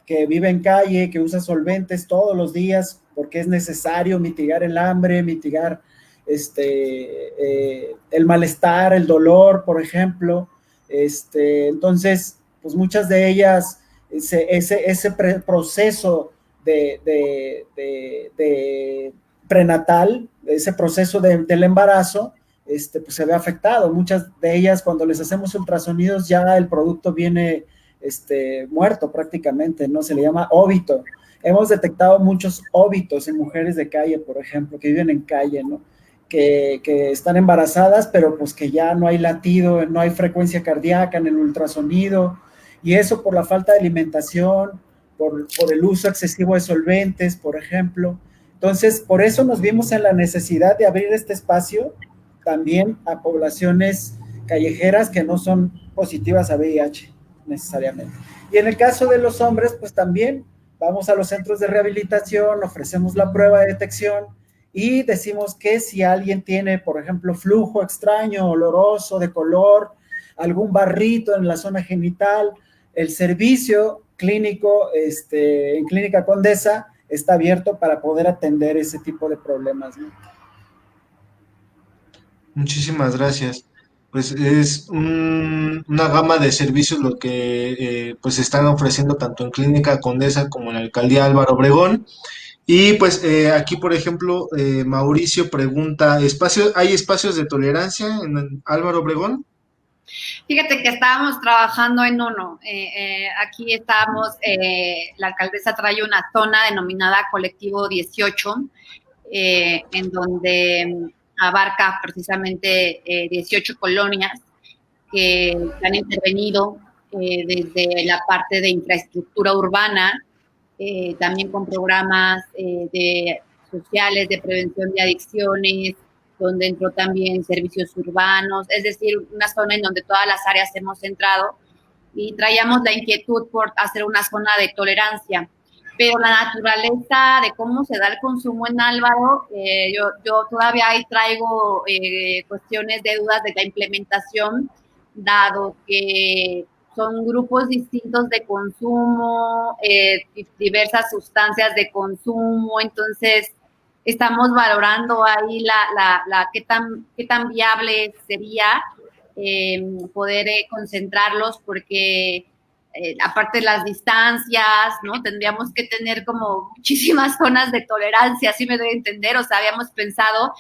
que vive en calle, que usa solventes todos los días porque es necesario mitigar el hambre, mitigar el malestar, el dolor, por ejemplo. Entonces, pues muchas de ellas, ese proceso de prenatal, ese proceso del embarazo, pues se ve afectado. Muchas de ellas, cuando les hacemos ultrasonidos, ya el producto viene muerto prácticamente, ¿no? Se le llama óbito. Hemos detectado muchos óbitos en mujeres de calle, por ejemplo, que viven en calle, ¿no? Que están embarazadas, pero pues que ya no hay latido, no hay frecuencia cardíaca en el ultrasonido, y eso por la falta de alimentación, por el uso excesivo de solventes, por ejemplo. Entonces, por eso nos vimos en la necesidad de abrir este espacio también a poblaciones callejeras que no son positivas a VIH necesariamente. Y en el caso de los hombres, pues también vamos a los centros de rehabilitación, ofrecemos la prueba de detección y decimos que si alguien tiene, por ejemplo, flujo extraño, oloroso, de color, algún barrito en la zona genital, el servicio clínico en Clínica Condesa está abierto para poder atender ese tipo de problemas, ¿no? Muchísimas gracias. Pues es una gama de servicios lo que pues están ofreciendo tanto en Clínica Condesa como en la Alcaldía Álvaro Obregón. Y pues aquí, por ejemplo, Mauricio pregunta, ¿hay espacios de tolerancia en Álvaro Obregón? Fíjate que estábamos trabajando en uno. Aquí estábamos, la alcaldesa trae una zona denominada Colectivo 18, en donde abarca precisamente 18 colonias que han intervenido desde la parte de infraestructura urbana, también con programas sociales de prevención de adicciones, donde entró también servicios urbanos, es decir, una zona en donde todas las áreas hemos entrado y traíamos la inquietud por hacer una zona de tolerancia. Pero la naturaleza de cómo se da el consumo en Álvaro, yo todavía ahí traigo cuestiones de dudas de la implementación, dado que son grupos distintos de consumo, diversas sustancias de consumo, entonces estamos valorando ahí qué tan viable sería poder concentrarlos, porque aparte de las distancias, ¿no? Tendríamos que tener como muchísimas zonas de tolerancia, así me doy a entender, o sea, habíamos pensado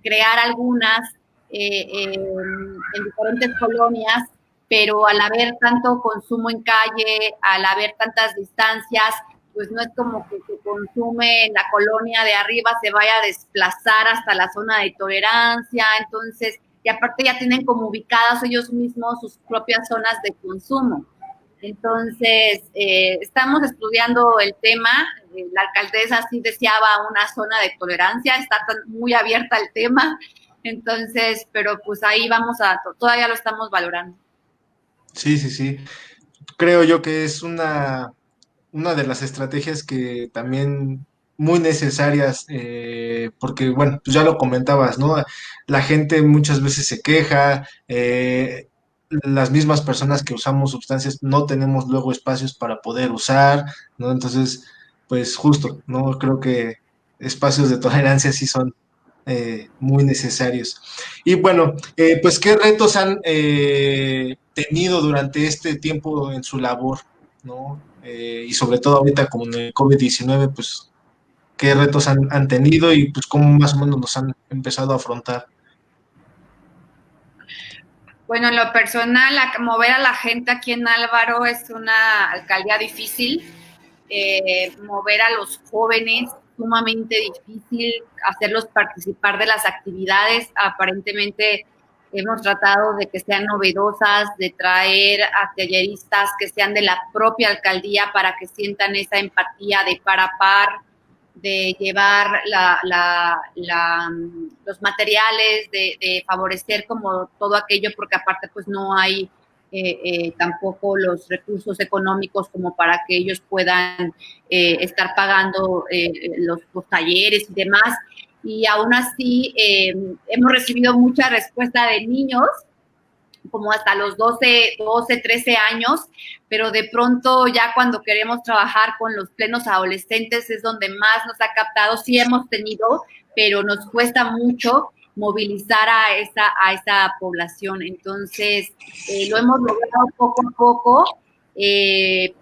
crear algunas en diferentes colonias, pero al haber tanto consumo en calle, al haber tantas distancias, pues no es como que se consume en la colonia de arriba se vaya a desplazar hasta la zona de tolerancia, entonces, y aparte ya tienen como ubicadas ellos mismos sus propias zonas de consumo. Entonces, estamos estudiando el tema, la alcaldesa sí deseaba una zona de tolerancia, está muy abierta el tema, entonces, pero pues ahí todavía lo estamos valorando. Sí, sí, sí. Creo yo que es una de las estrategias que también muy necesarias, porque, bueno, pues ya lo comentabas, ¿no? La gente muchas veces se queja, las mismas personas que usamos sustancias no tenemos luego espacios para poder usar, ¿no? Entonces, pues justo, ¿no? Creo que espacios de tolerancia sí son muy necesarios. Y bueno, pues, ¿qué retos han tenido durante este tiempo en su labor, ¿no? Y sobre todo ahorita con el COVID-19, pues, ¿qué retos han tenido y pues cómo más o menos los han empezado a afrontar? Bueno, en lo personal, mover a la gente aquí en Álvaro es una alcaldía difícil. Mover a los jóvenes sumamente difícil, hacerlos participar de las actividades. Aparentemente hemos tratado de que sean novedosas, de traer a talleristas que sean de la propia alcaldía para que sientan esa empatía de par a par, de llevar los materiales, de favorecer como todo aquello, porque aparte pues no hay tampoco los recursos económicos como para que ellos puedan estar pagando los talleres y demás. Y aún así hemos recibido mucha respuesta de niños, como hasta los 12, 13 años, pero de pronto ya cuando queremos trabajar con los plenos adolescentes es donde más nos ha captado. Sí hemos tenido, pero nos cuesta mucho movilizar a esa población. Entonces, lo hemos logrado poco a poco,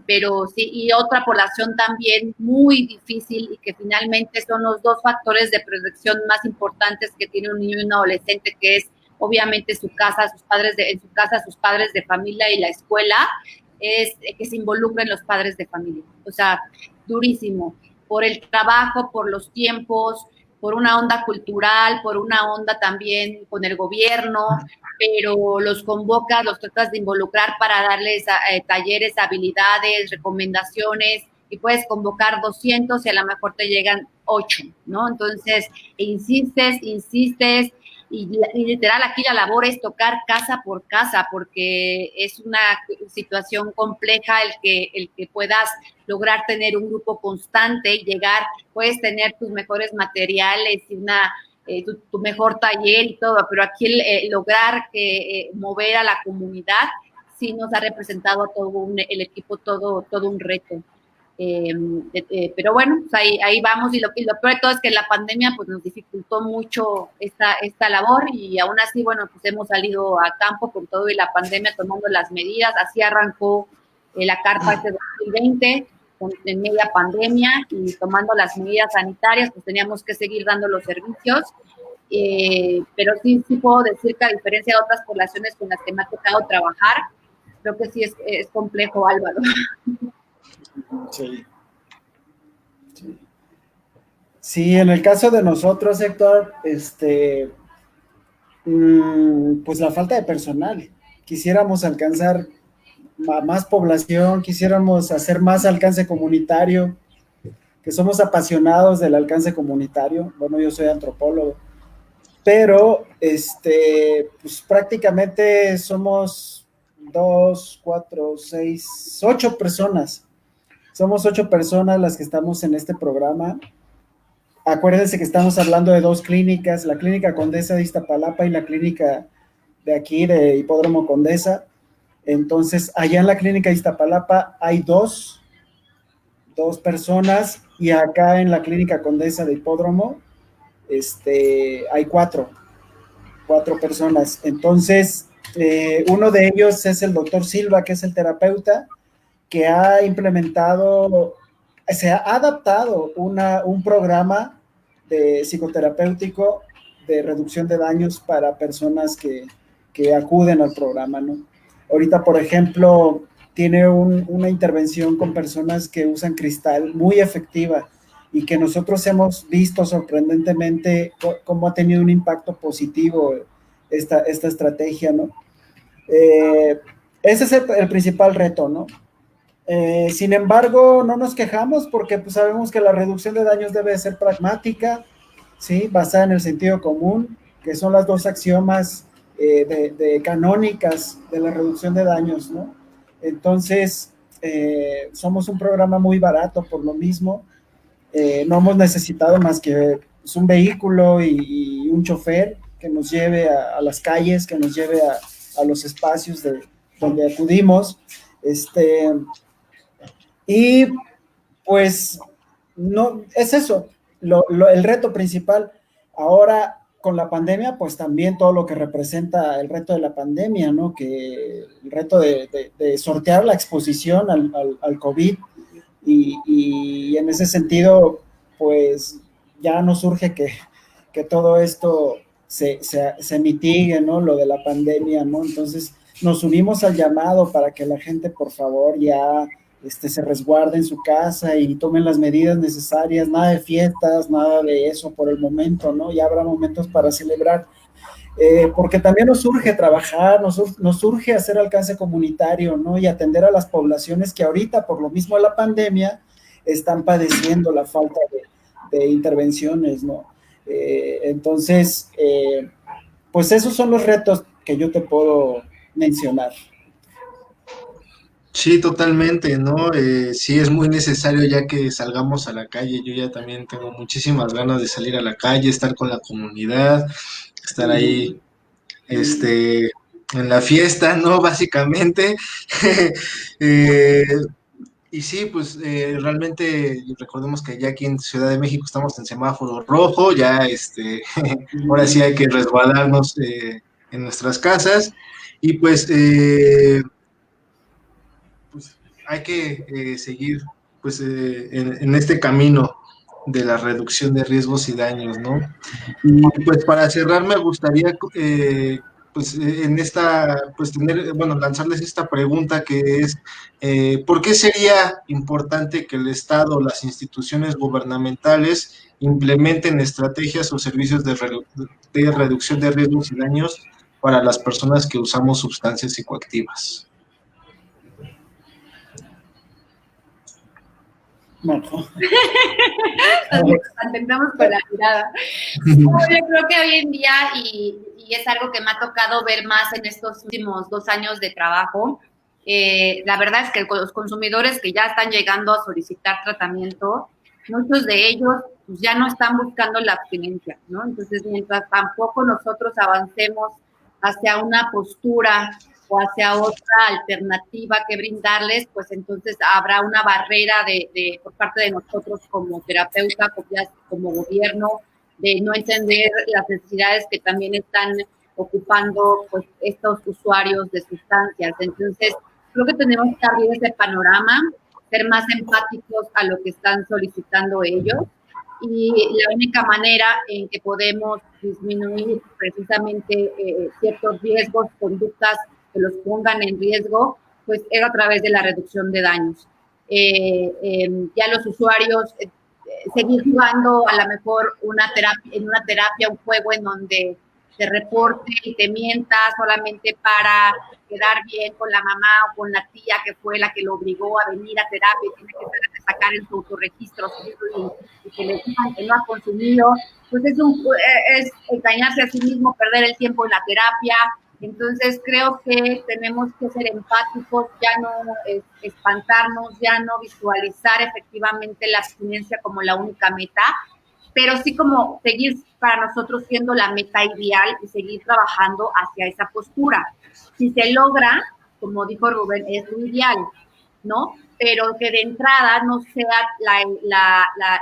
pero sí, y otra población también muy difícil y que finalmente son los dos factores de protección más importantes que tiene un niño y un adolescente, que es obviamente su casa, sus padres de familia y la escuela, es que se involucren los padres de familia. O sea, durísimo. Por el trabajo, por los tiempos, por una onda cultural, por una onda también con el gobierno, pero los convocas, los tratas de involucrar para darles talleres, habilidades, recomendaciones, y puedes convocar 200 y a lo mejor te llegan 8, ¿no? Entonces, insistes, y literal aquí la labor es tocar casa por casa, porque es una situación compleja el que puedas lograr tener un grupo constante y llegar, puedes tener tus mejores materiales y tu mejor taller y todo, pero aquí lograr mover a la comunidad sí nos ha representado a el equipo todo un reto. Pero bueno, pues ahí vamos, y lo peor de todo es que la pandemia pues nos dificultó mucho esta labor, y aún así, bueno, pues hemos salido a campo con todo y la pandemia tomando las medidas. Así arrancó la carpa este 2020 en media pandemia, y tomando las medidas sanitarias, pues teníamos que seguir dando los servicios, pero sí puedo decir que a diferencia de otras poblaciones con las que me ha tocado trabajar, creo que sí es complejo, Álvaro. Sí. Sí. Sí, en el caso de nosotros, Héctor, pues la falta de personal. Quisiéramos alcanzar más población, quisiéramos hacer más alcance comunitario, que somos apasionados del alcance comunitario. Bueno, yo soy antropólogo, pero pues prácticamente somos 8 personas. Somos 8 personas las que estamos en este programa. Acuérdense que estamos hablando de 2 clínicas, la Clínica Condesa de Iztapalapa y la clínica de aquí, de Hipódromo Condesa. Entonces, allá en la Clínica de Iztapalapa hay dos personas, y acá en la Clínica Condesa de Hipódromo hay cuatro personas. Entonces, uno de ellos es el doctor Silva, que es el terapeuta, que ha implementado, se ha adaptado un programa de psicoterapéutico de reducción de daños para personas que acuden al programa, ¿no? Ahorita, por ejemplo, tiene una intervención con personas que usan cristal muy efectiva, y que nosotros hemos visto sorprendentemente cómo ha tenido un impacto positivo esta estrategia, ¿no? Ese es el principal reto, ¿no? Sin embargo, no nos quejamos, porque pues sabemos que la reducción de daños debe ser pragmática, ¿sí? Basada en el sentido común, que son las 2 axiomas canónicas de la reducción de daños, ¿no? Entonces, somos un programa muy barato por lo mismo. No hemos necesitado más que pues, un vehículo y un chofer que nos lleve a las calles, que nos lleve a los espacios donde acudimos. Y pues no, es eso, el reto principal. Ahora, con la pandemia, pues también todo lo que representa el reto de la pandemia, ¿no? Que el reto de sortear la exposición al COVID, y en ese sentido, pues ya nos urge que todo esto se mitigue, ¿no? Lo de la pandemia, ¿no? Entonces, nos unimos al llamado para que la gente, por favor, ya se resguarde en su casa y tomen las medidas necesarias, nada de fiestas, nada de eso por el momento, ¿no? Ya habrá momentos para celebrar, porque también nos urge trabajar, nos urge hacer alcance comunitario, ¿no? Y atender a las poblaciones que ahorita, por lo mismo de la pandemia, están padeciendo la falta de intervenciones, ¿no? Entonces, pues esos son los retos que yo te puedo mencionar. Sí, totalmente, ¿no? Sí es muy necesario ya que salgamos a la calle. Yo ya también tengo muchísimas ganas de salir a la calle, estar con la comunidad, estar ahí, en la fiesta, ¿no? Básicamente. Eh, y sí, pues realmente recordemos que ya aquí en Ciudad de México estamos en semáforo rojo, ya ahora sí hay que resguardarnos en nuestras casas, y pues hay que seguir pues en este camino de la reducción de riesgos y daños, ¿no? Y pues para cerrar me gustaría pues en esta pues tener, bueno, lanzarles esta pregunta que es ¿por qué sería importante que el Estado o las instituciones gubernamentales implementen estrategias o servicios de reducción de riesgos y daños para las personas que usamos sustancias psicoactivas? Bueno. Nos mantengamos con la mirada. Yo creo que hoy en día, y es algo que me ha tocado ver más en estos últimos 2 años de trabajo, la verdad es que los consumidores que ya están llegando a solicitar tratamiento, muchos de ellos pues, ya no están buscando la abstinencia, ¿no? Entonces, mientras tampoco nosotros avancemos hacia una postura o hacia otra alternativa que brindarles, pues entonces habrá una barrera por parte de nosotros como terapeuta, como gobierno, de no entender las necesidades que también están ocupando pues estos usuarios de sustancias. Entonces, creo que tenemos que abrir ese panorama, ser más empáticos a lo que están solicitando ellos, y la única manera en que podemos disminuir precisamente ciertos riesgos, conductas que los pongan en riesgo, pues es a través de la reducción de daños. Ya los usuarios seguir jugando a lo mejor en una terapia, un juego en donde te reporte y te mienta solamente para quedar bien con la mamá o con la tía que fue la que lo obligó a venir a terapia y tiene que sacar en su autorregistro y que le digan que no ha consumido, pues es engañarse a sí mismo, perder el tiempo en la terapia. Entonces creo que tenemos que ser empáticos, ya no espantarnos, ya no visualizar efectivamente la abstinencia como la única meta, pero sí como seguir para nosotros siendo la meta ideal y seguir trabajando hacia esa postura. Si se logra, como dijo Rubén, es lo ideal, ¿no? Pero que de entrada no sea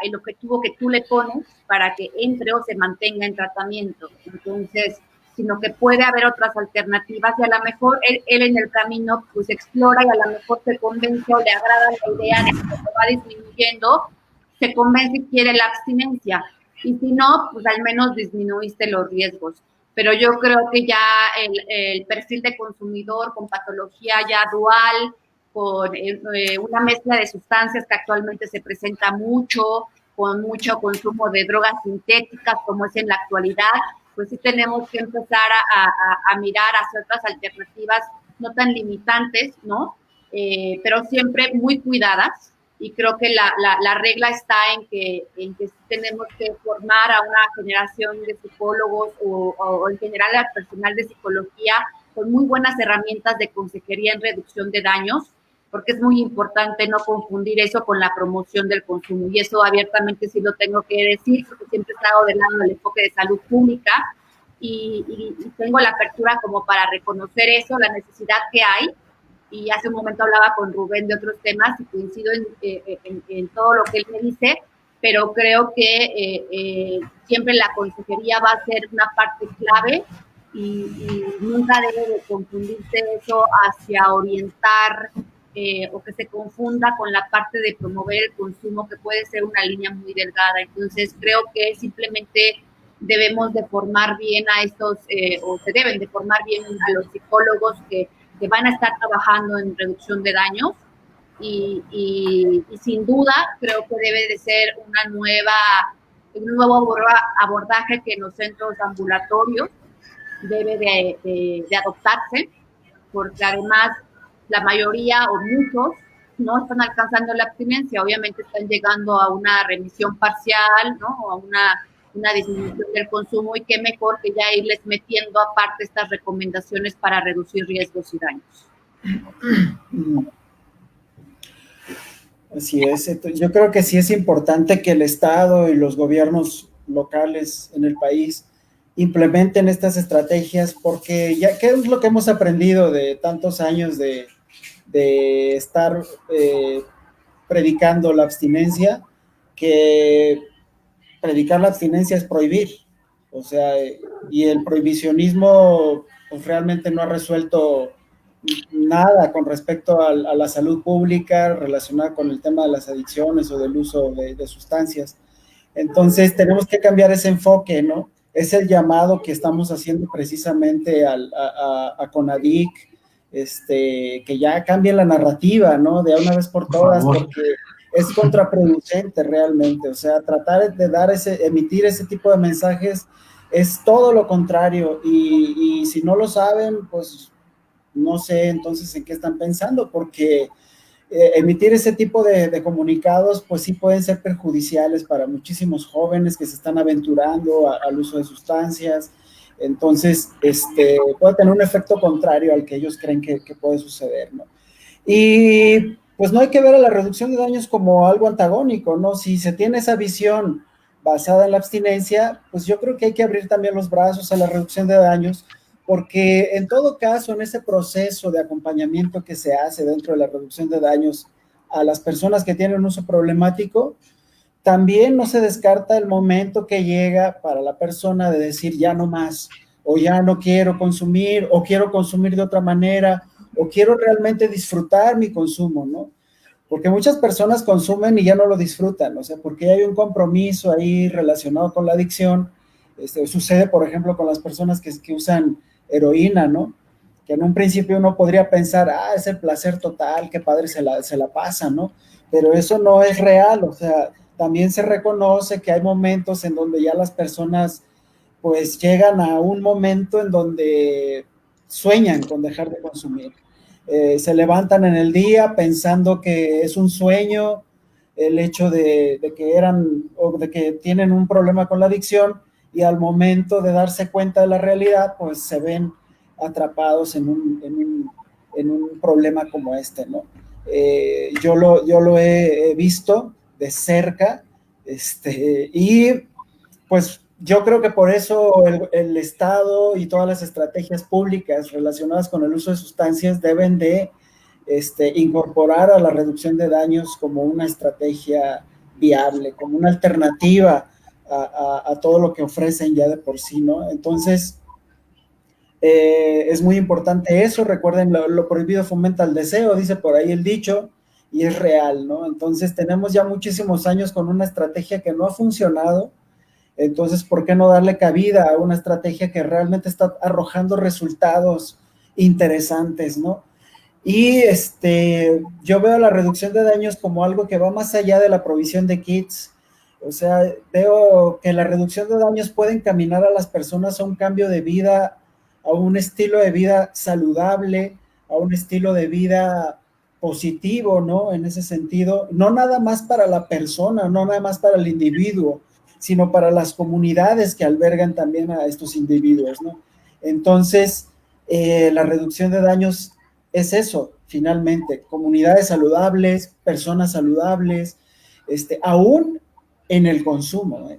el objetivo que tú le pones para que entre o se mantenga en tratamiento. Entonces, sino que puede haber otras alternativas y a lo mejor él en el camino pues explora y a lo mejor se convence o le agrada la idea de que se va disminuyendo, se convence y quiere la abstinencia. Y si no, pues al menos disminuiste los riesgos. Pero yo creo que ya el perfil de consumidor con patología ya dual, con una mezcla de sustancias que actualmente se presenta mucho, con mucho consumo de drogas sintéticas como es en la actualidad, pues sí tenemos que empezar a mirar hacia otras alternativas no tan limitantes, ¿no? Pero siempre muy cuidadas. Y creo que la regla está en que sí tenemos que formar a una generación de psicólogos o en general al personal de psicología con muy buenas herramientas de consejería en reducción de daños, porque es muy importante no confundir eso con la promoción del consumo. Y eso abiertamente sí lo tengo que decir, porque siempre he estado del lado del enfoque de salud pública y tengo la apertura como para reconocer eso, la necesidad que hay. Y hace un momento hablaba con Rubén de otros temas y coincido en todo lo que él me dice, pero creo que siempre la consejería va a ser una parte clave y nunca debe de confundirse eso hacia orientar o que se confunda con la parte de promover el consumo, que puede ser una línea muy delgada. Entonces creo que simplemente debemos de formar bien a estos, o se deben de formar bien a los psicólogos que van a estar trabajando en reducción de daños y sin duda creo que debe de ser un nuevo abordaje que en los centros ambulatorios debe de adoptarse, porque además la mayoría o muchos no están alcanzando la abstinencia, obviamente están llegando a una remisión parcial, ¿no? O a una disminución del consumo, y qué mejor que ya irles metiendo aparte estas recomendaciones para reducir riesgos y daños. Así es. Yo creo que sí es importante que el Estado y los gobiernos locales en el país implementen estas estrategias, porque ya, ¿qué es lo que hemos aprendido de tantos años de estar predicando la abstinencia? Que predicar la abstinencia es prohibir, o sea, y el prohibicionismo pues realmente no ha resuelto nada con respecto a la salud pública relacionada con el tema de las adicciones o del uso de sustancias. Entonces tenemos que cambiar ese enfoque, ¿no? Es el llamado que estamos haciendo precisamente a CONADIC, que ya cambie la narrativa, ¿no? De una vez por todas, porque es contraproducente realmente. O sea, tratar de emitir ese tipo de mensajes es todo lo contrario, y si no lo saben, pues no sé entonces en qué están pensando, porque emitir ese tipo de comunicados pues sí pueden ser perjudiciales para muchísimos jóvenes que se están aventurando al uso de sustancias. Entonces puede tener un efecto contrario al que ellos creen que puede suceder, ¿no? Y pues no hay que ver a la reducción de daños como algo antagónico, ¿no? Si se tiene esa visión basada en la abstinencia, pues yo creo que hay que abrir también los brazos a la reducción de daños, porque en todo caso, en ese proceso de acompañamiento que se hace dentro de la reducción de daños a las personas que tienen un uso problemático, también no se descarta el momento que llega para la persona de decir ya no más, o ya no quiero consumir, o quiero consumir de otra manera, o quiero realmente disfrutar mi consumo, ¿no? Porque muchas personas consumen y ya no lo disfrutan, o sea, porque hay un compromiso ahí relacionado con la adicción. Sucede, por ejemplo, con las personas que usan heroína, ¿no? Que en un principio uno podría pensar, es el placer total, qué padre se la pasa, ¿no? Pero eso no es real, o sea, también se reconoce que hay momentos en donde ya las personas pues llegan a un momento en donde sueñan con dejar de consumir. Se levantan en el día pensando que es un sueño el hecho de que eran o de que tienen un problema con la adicción, y al momento de darse cuenta de la realidad, pues se ven atrapados en un problema como este, ¿no? Yo lo he visto de cerca, y pues yo creo que por eso el Estado y todas las estrategias públicas relacionadas con el uso de sustancias deben de incorporar a la reducción de daños como una estrategia viable, como una alternativa a todo lo que ofrecen ya de por sí, ¿no? Entonces, es muy importante eso. Recuerden, lo prohibido fomenta el deseo, dice por ahí el dicho, y es real, ¿no? Entonces, tenemos ya muchísimos años con una estrategia que no ha funcionado. Entonces, ¿por qué no darle cabida a una estrategia que realmente está arrojando resultados interesantes, ¿no? Y yo veo la reducción de daños como algo que va más allá de la provisión de kits. O sea, veo que la reducción de daños puede encaminar a las personas a un cambio de vida, a un estilo de vida saludable, a un estilo de vida positivo, ¿no? En ese sentido, no nada más para la persona, no nada más para el individuo, sino para las comunidades que albergan también a estos individuos, ¿no? Entonces, la reducción de daños es eso, finalmente, comunidades saludables, personas saludables, aún en el consumo,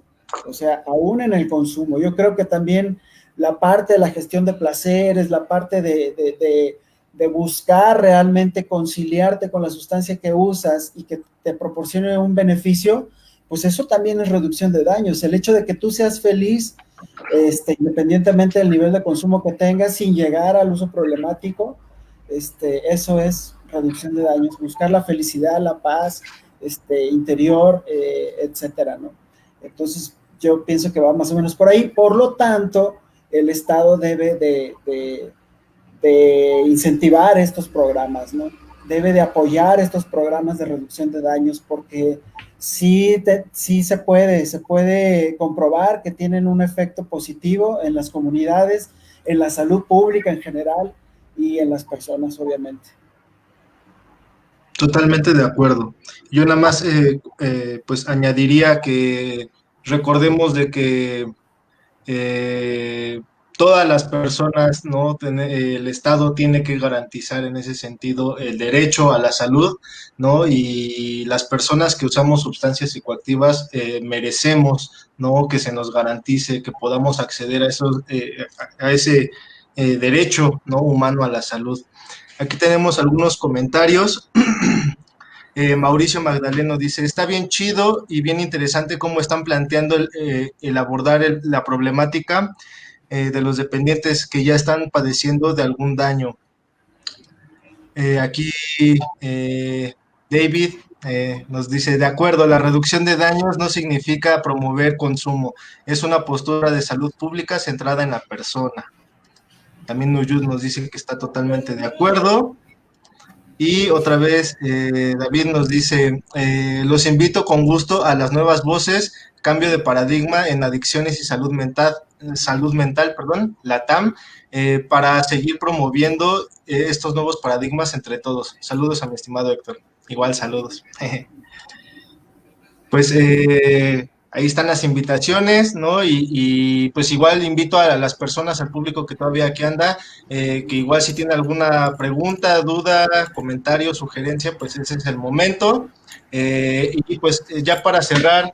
o sea, aún en el consumo. Yo creo que también la parte de la gestión de placeres, la parte de buscar realmente conciliarte con la sustancia que usas y que te proporcione un beneficio, pues eso también es reducción de daños. El hecho de que tú seas feliz, independientemente del nivel de consumo que tengas, sin llegar al uso problemático, eso es reducción de daños. Buscar la felicidad, la paz interior, etcétera, ¿no? Entonces, yo pienso que va más o menos por ahí. Por lo tanto, el Estado debe de incentivar estos programas, ¿no? Debe de apoyar estos programas de reducción de daños, porque sí se puede comprobar que tienen un efecto positivo en las comunidades, en la salud pública en general y en las personas, obviamente. Totalmente de acuerdo. Yo nada más, pues añadiría que recordemos de que todas las personas, ¿no? El Estado tiene que garantizar en ese sentido el derecho a la salud, ¿no? Y las personas que usamos sustancias psicoactivas merecemos, ¿no? Que se nos garantice, que podamos acceder a a ese derecho, ¿no? Humano a la salud. Aquí tenemos algunos comentarios. Mauricio Magdaleno dice, está bien chido y bien interesante cómo están planteando el abordar la problemática de los dependientes que ya están padeciendo de algún daño. Aquí David nos dice, de acuerdo, la reducción de daños no significa promover consumo, es una postura de salud pública centrada en la persona. También Nuyud nos dice que está totalmente de acuerdo. Y otra vez, David nos dice, los invito con gusto a las nuevas voces, cambio de paradigma en adicciones y salud mental, la TAM, para seguir promoviendo estos nuevos paradigmas entre todos. Saludos a mi estimado Héctor. Igual, saludos. Pues ahí están las invitaciones, ¿no? Y pues igual invito a las personas, al público que todavía aquí anda, que igual si tiene alguna pregunta, duda, comentario, sugerencia, pues ese es el momento. Y pues ya para cerrar,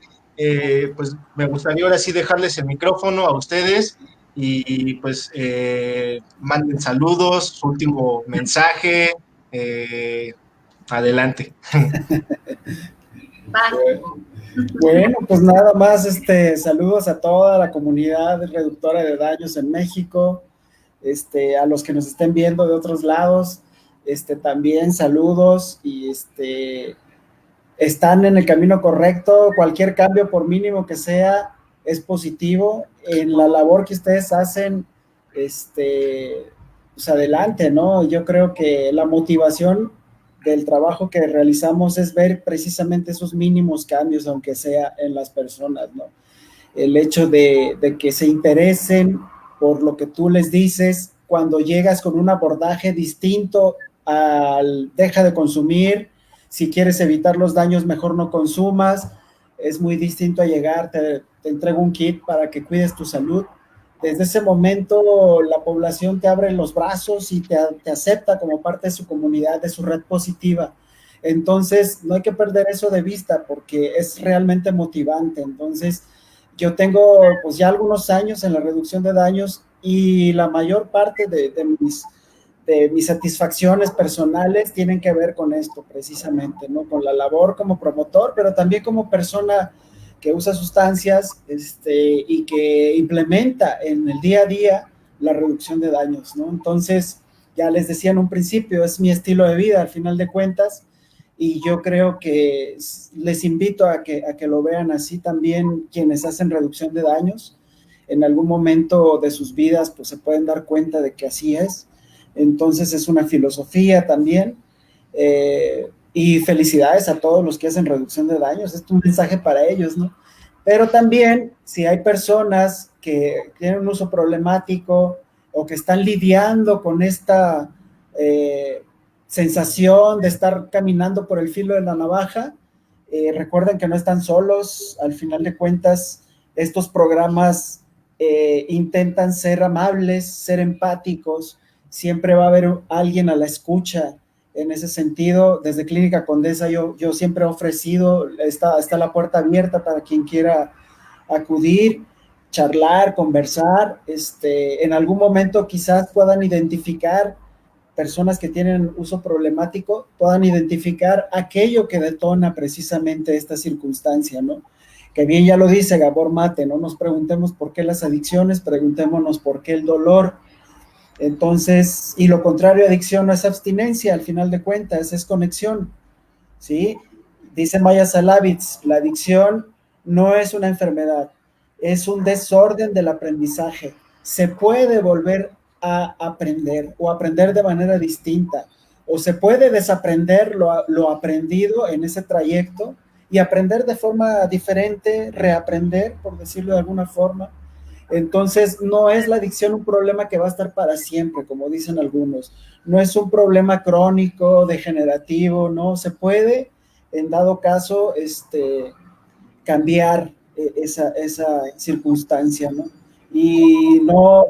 pues me gustaría ahora sí dejarles el micrófono a ustedes y pues manden saludos, su último mensaje, adelante. Bueno, pues nada más, saludos a toda la comunidad reductora de daños en México, a los que nos estén viendo de otros lados, también saludos y están en el camino correcto. Cualquier cambio, por mínimo que sea, es positivo. En la labor que ustedes hacen, pues adelante, ¿no? Yo creo que la motivación del trabajo que realizamos es ver precisamente esos mínimos cambios, aunque sea en las personas, ¿no? El hecho de que se interesen por lo que tú les dices, cuando llegas con un abordaje distinto al deja de consumir, si quieres evitar los daños, mejor no consumas, es muy distinto a llegar, te entrego un kit para que cuides tu salud. Desde ese momento la población te abre los brazos y te acepta como parte de su comunidad, de su red positiva. Entonces, no hay que perder eso de vista porque es realmente motivante. Entonces, yo tengo pues ya algunos años en la reducción de daños y la mayor parte de mis satisfacciones personales tienen que ver con esto precisamente, ¿no? Con la labor como promotor, pero también como persona que usa sustancias y que implementa en el día a día la reducción de daños, ¿no? Entonces, ya les decía en un principio, es mi estilo de vida al final de cuentas, y yo creo que les invito a que lo vean así también quienes hacen reducción de daños. En algún momento de sus vidas pues se pueden dar cuenta de que así es. Entonces es una filosofía también. Y felicidades a todos los que hacen reducción de daños. Es un mensaje para ellos, ¿no? Pero también si hay personas que tienen un uso problemático o que están lidiando con esta sensación de estar caminando por el filo de la navaja, recuerden que no están solos. Al final de cuentas, estos programas intentan ser amables, ser empáticos. Siempre va a haber alguien a la escucha. En ese sentido, desde Clínica Condesa yo siempre he ofrecido, está la puerta abierta para quien quiera acudir, charlar, conversar. En algún momento quizás puedan identificar personas que tienen uso problemático, puedan identificar aquello que detona precisamente esta circunstancia, ¿no? Que bien ya lo dice Gabor Mate, no nos preguntemos por qué las adicciones, preguntémonos por qué el dolor. Entonces, y lo contrario a adicción no es abstinencia, al final de cuentas, es conexión, ¿sí? Dice Maya Salavitz, la adicción no es una enfermedad, es un desorden del aprendizaje. Se puede volver a aprender o aprender de manera distinta, o se puede desaprender lo aprendido en ese trayecto y aprender de forma diferente, reaprender, por decirlo de alguna forma. Entonces, no es la adicción un problema que va a estar para siempre, como dicen algunos. No es un problema crónico, degenerativo, no. Se puede, en dado caso, cambiar esa circunstancia, ¿no? Y no,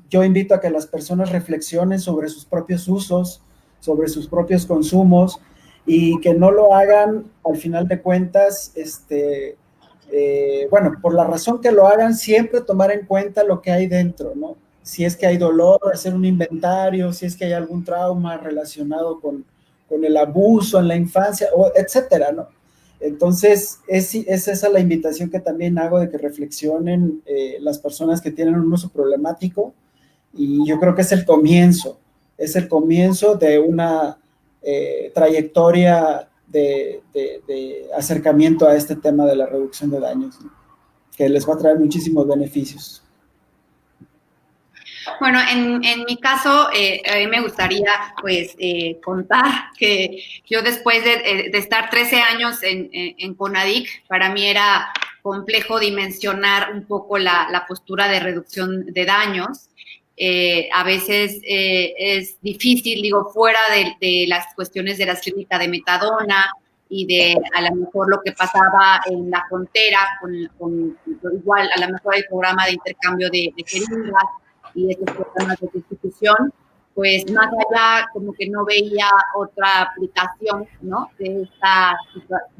yo invito a que las personas reflexionen sobre sus propios usos, sobre sus propios consumos, y que no lo hagan, al final de cuentas, bueno, por la razón que lo hagan, siempre tomar en cuenta lo que hay dentro, ¿no? Si es que hay dolor, hacer un inventario, si es que hay algún trauma relacionado con el abuso en la infancia, etcétera, ¿no? Entonces, es esa la invitación que también hago, de que reflexionen las personas que tienen un uso problemático, y yo creo que es el comienzo de una trayectoria de acercamiento a este tema de la reducción de daños, ¿no? Que les va a traer muchísimos beneficios. Bueno, en mi caso, a mí me gustaría pues contar que yo después de estar 13 años en CONADIC, para mí era complejo dimensionar un poco la postura de reducción de daños. A veces es difícil, digo, fuera de las cuestiones de la clínica de metadona y de a lo mejor lo que pasaba en la frontera con igual a lo mejor el programa de intercambio de jeringas y estos programas de distribución, pues más allá como que no veía otra aplicación, ¿no? de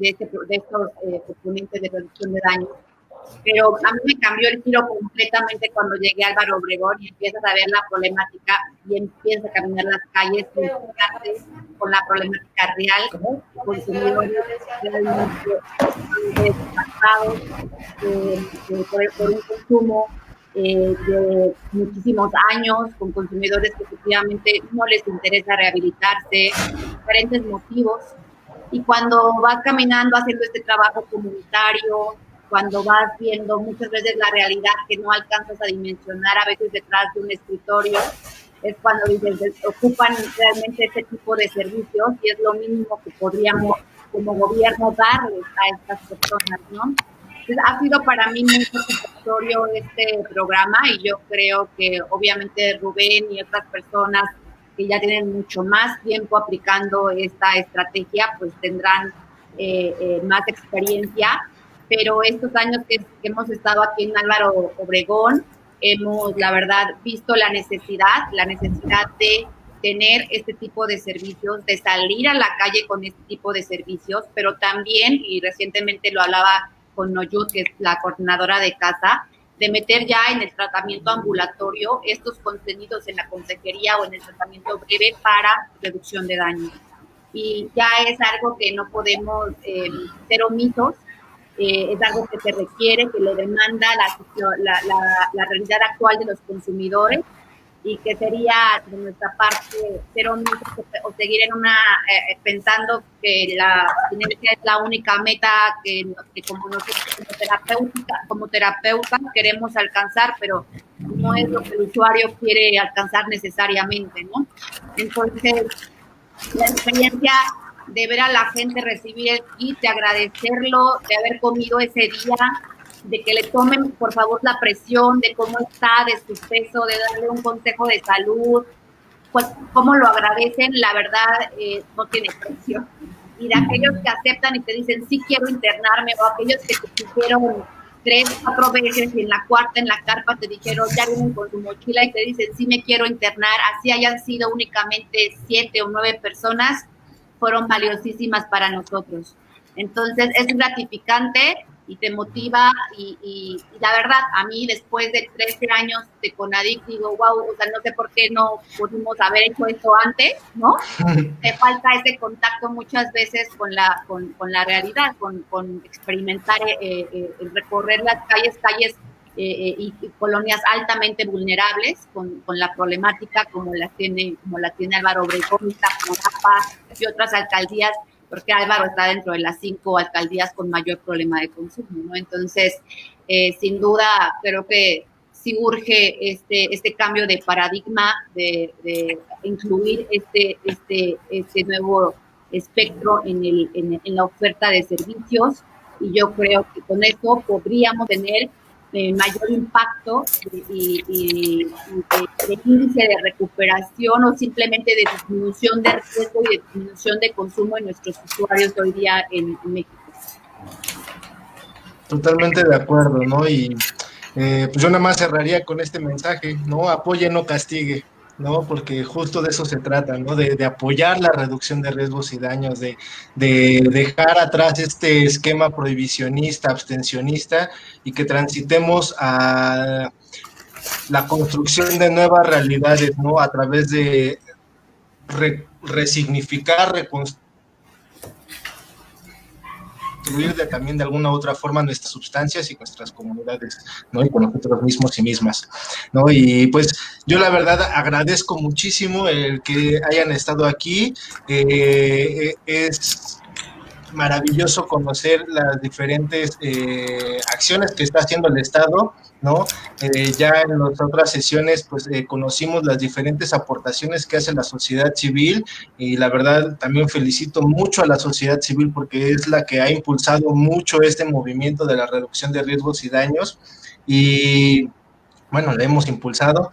estos componentes de reducción de daños. Pero a mí me cambió el giro completamente cuando llegué a Álvaro Obregón y empiezas a ver la problemática y empiezas a caminar las calles con la problemática real, consumidores realmente desgastados por un consumo de muchísimos años, con consumidores que efectivamente no les interesa rehabilitarse, diferentes motivos. Y cuando vas caminando haciendo este trabajo comunitario, cuando vas viendo muchas veces la realidad que no alcanzas a dimensionar a veces detrás de un escritorio, es cuando ocupan realmente este tipo de servicios y es lo mínimo que podríamos como gobierno darles a estas personas, ¿no? Entonces, ha sido para mí muy satisfactorio este programa y yo creo que obviamente Rubén y otras personas que ya tienen mucho más tiempo aplicando esta estrategia, pues tendrán más experiencia, pero estos años que hemos estado aquí en Álvaro Obregón, hemos, la verdad, visto la necesidad de tener este tipo de servicios, de salir a la calle con este tipo de servicios, pero también, y recientemente lo hablaba con Noyut, que es la coordinadora de casa, de meter ya en el tratamiento ambulatorio estos contenidos en la consejería o en el tratamiento breve para reducción de daños. Y ya es algo que no podemos ser omisos, es algo que se requiere, que lo demanda la realidad actual de los consumidores y que sería de nuestra parte ser omisos o seguir en pensando que la abstinencia es la única meta que como nosotros como terapeuta queremos alcanzar, pero no es lo que el usuario quiere alcanzar necesariamente, ¿no? Entonces, la experiencia de ver a la gente recibir el kit, de agradecerlo, de haber comido ese día, de que le tomen, por favor, la presión de cómo está, de su peso, de darle un consejo de salud, pues cómo lo agradecen, la verdad, no tiene precio. Y de aquellos que aceptan y te dicen, sí quiero internarme, o aquellos que te dijeron 3, 4 veces y en la cuarta, en la carpa, te dijeron, ya vienen con su mochila y te dicen, sí me quiero internar, así hayan sido únicamente 7 o 9 personas, fueron valiosísimas para nosotros. Entonces, es gratificante y te motiva y la verdad, a mí después de 13 años de CONADIC, digo, wow, o sea, no sé por qué no pudimos haber hecho esto antes, ¿no? Te falta ese contacto muchas veces con la realidad, con experimentar, recorrer las calles y colonias altamente vulnerables con la problemática como la tiene Álvaro Obregón, Iztapalapa y otras alcaldías, porque Álvaro está dentro de las 5 alcaldías con mayor problema de consumo, ¿no? Entonces, sin duda, creo que sí urge este cambio de paradigma de incluir este nuevo espectro en la oferta de servicios, y yo creo que con eso podríamos tener mayor impacto y de índice de recuperación o simplemente de disminución de riesgo y de disminución de consumo en nuestros usuarios hoy día en México. Totalmente de acuerdo, ¿no? Y pues yo nada más cerraría con este mensaje, ¿no? Apoye, no castigue, ¿no? Porque justo de eso se trata, ¿no? De apoyar la reducción de riesgos y daños, de dejar atrás este esquema prohibicionista, abstencionista, y que transitemos a la construcción de nuevas realidades, ¿no? A través de resignificar, reconstruir también de alguna u otra forma nuestras sustancias y nuestras comunidades, ¿no? Y con nosotros mismos y mismas, ¿no? Y pues yo la verdad agradezco muchísimo el que hayan estado aquí. Es maravilloso conocer las diferentes acciones que está haciendo el Estado, ¿no? Ya en las otras sesiones, pues conocimos las diferentes aportaciones que hace la sociedad civil, y la verdad también felicito mucho a la sociedad civil porque es la que ha impulsado mucho este movimiento de la reducción de riesgos y daños, y bueno, la hemos impulsado,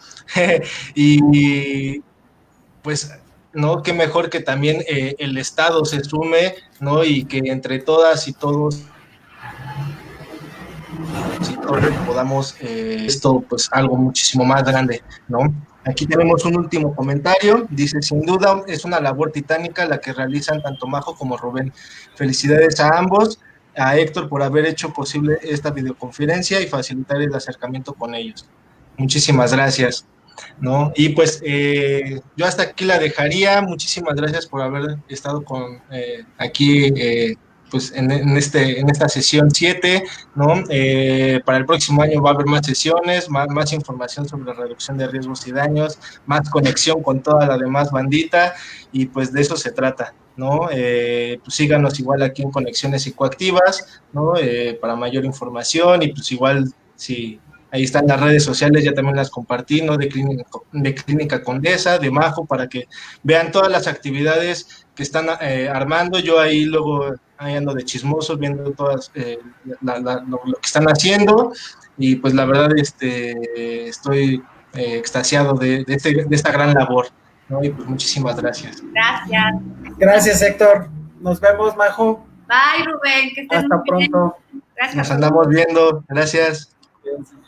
y pues ¿no? Qué mejor que también el Estado se sume, ¿no? Y que entre todas y todos podamos esto, pues algo muchísimo más grande, ¿no? Aquí tenemos un último comentario, dice, sin duda es una labor titánica la que realizan tanto Majo como Rubén. Felicidades a ambos, a Héctor por haber hecho posible esta videoconferencia y facilitar el acercamiento con ellos. Muchísimas gracias, ¿no? Y pues yo hasta aquí la dejaría. Muchísimas gracias por haber estado aquí pues en esta sesión 7, ¿no? Para el próximo año va a haber más sesiones, más información sobre la reducción de riesgos y daños, más conexión con toda la demás bandita, y pues de eso se trata, ¿no? Pues síganos igual aquí en Conexiones Psicoactivas, ¿no? Para mayor información, y pues igual si ahí están las redes sociales, ya también las compartí, ¿no? De Clínica Condesa, de Majo, para que vean todas las actividades que están armando. Yo ahí luego ahí ando de chismoso viendo todas lo que están haciendo, y pues la verdad estoy extasiado de esta gran labor, ¿no? Y pues muchísimas gracias. Gracias. Gracias, Héctor. Nos vemos, Majo. Bye, Rubén, que estén Hasta muy bien. pronto. Gracias. Nos andamos viendo. Gracias. Cuídense.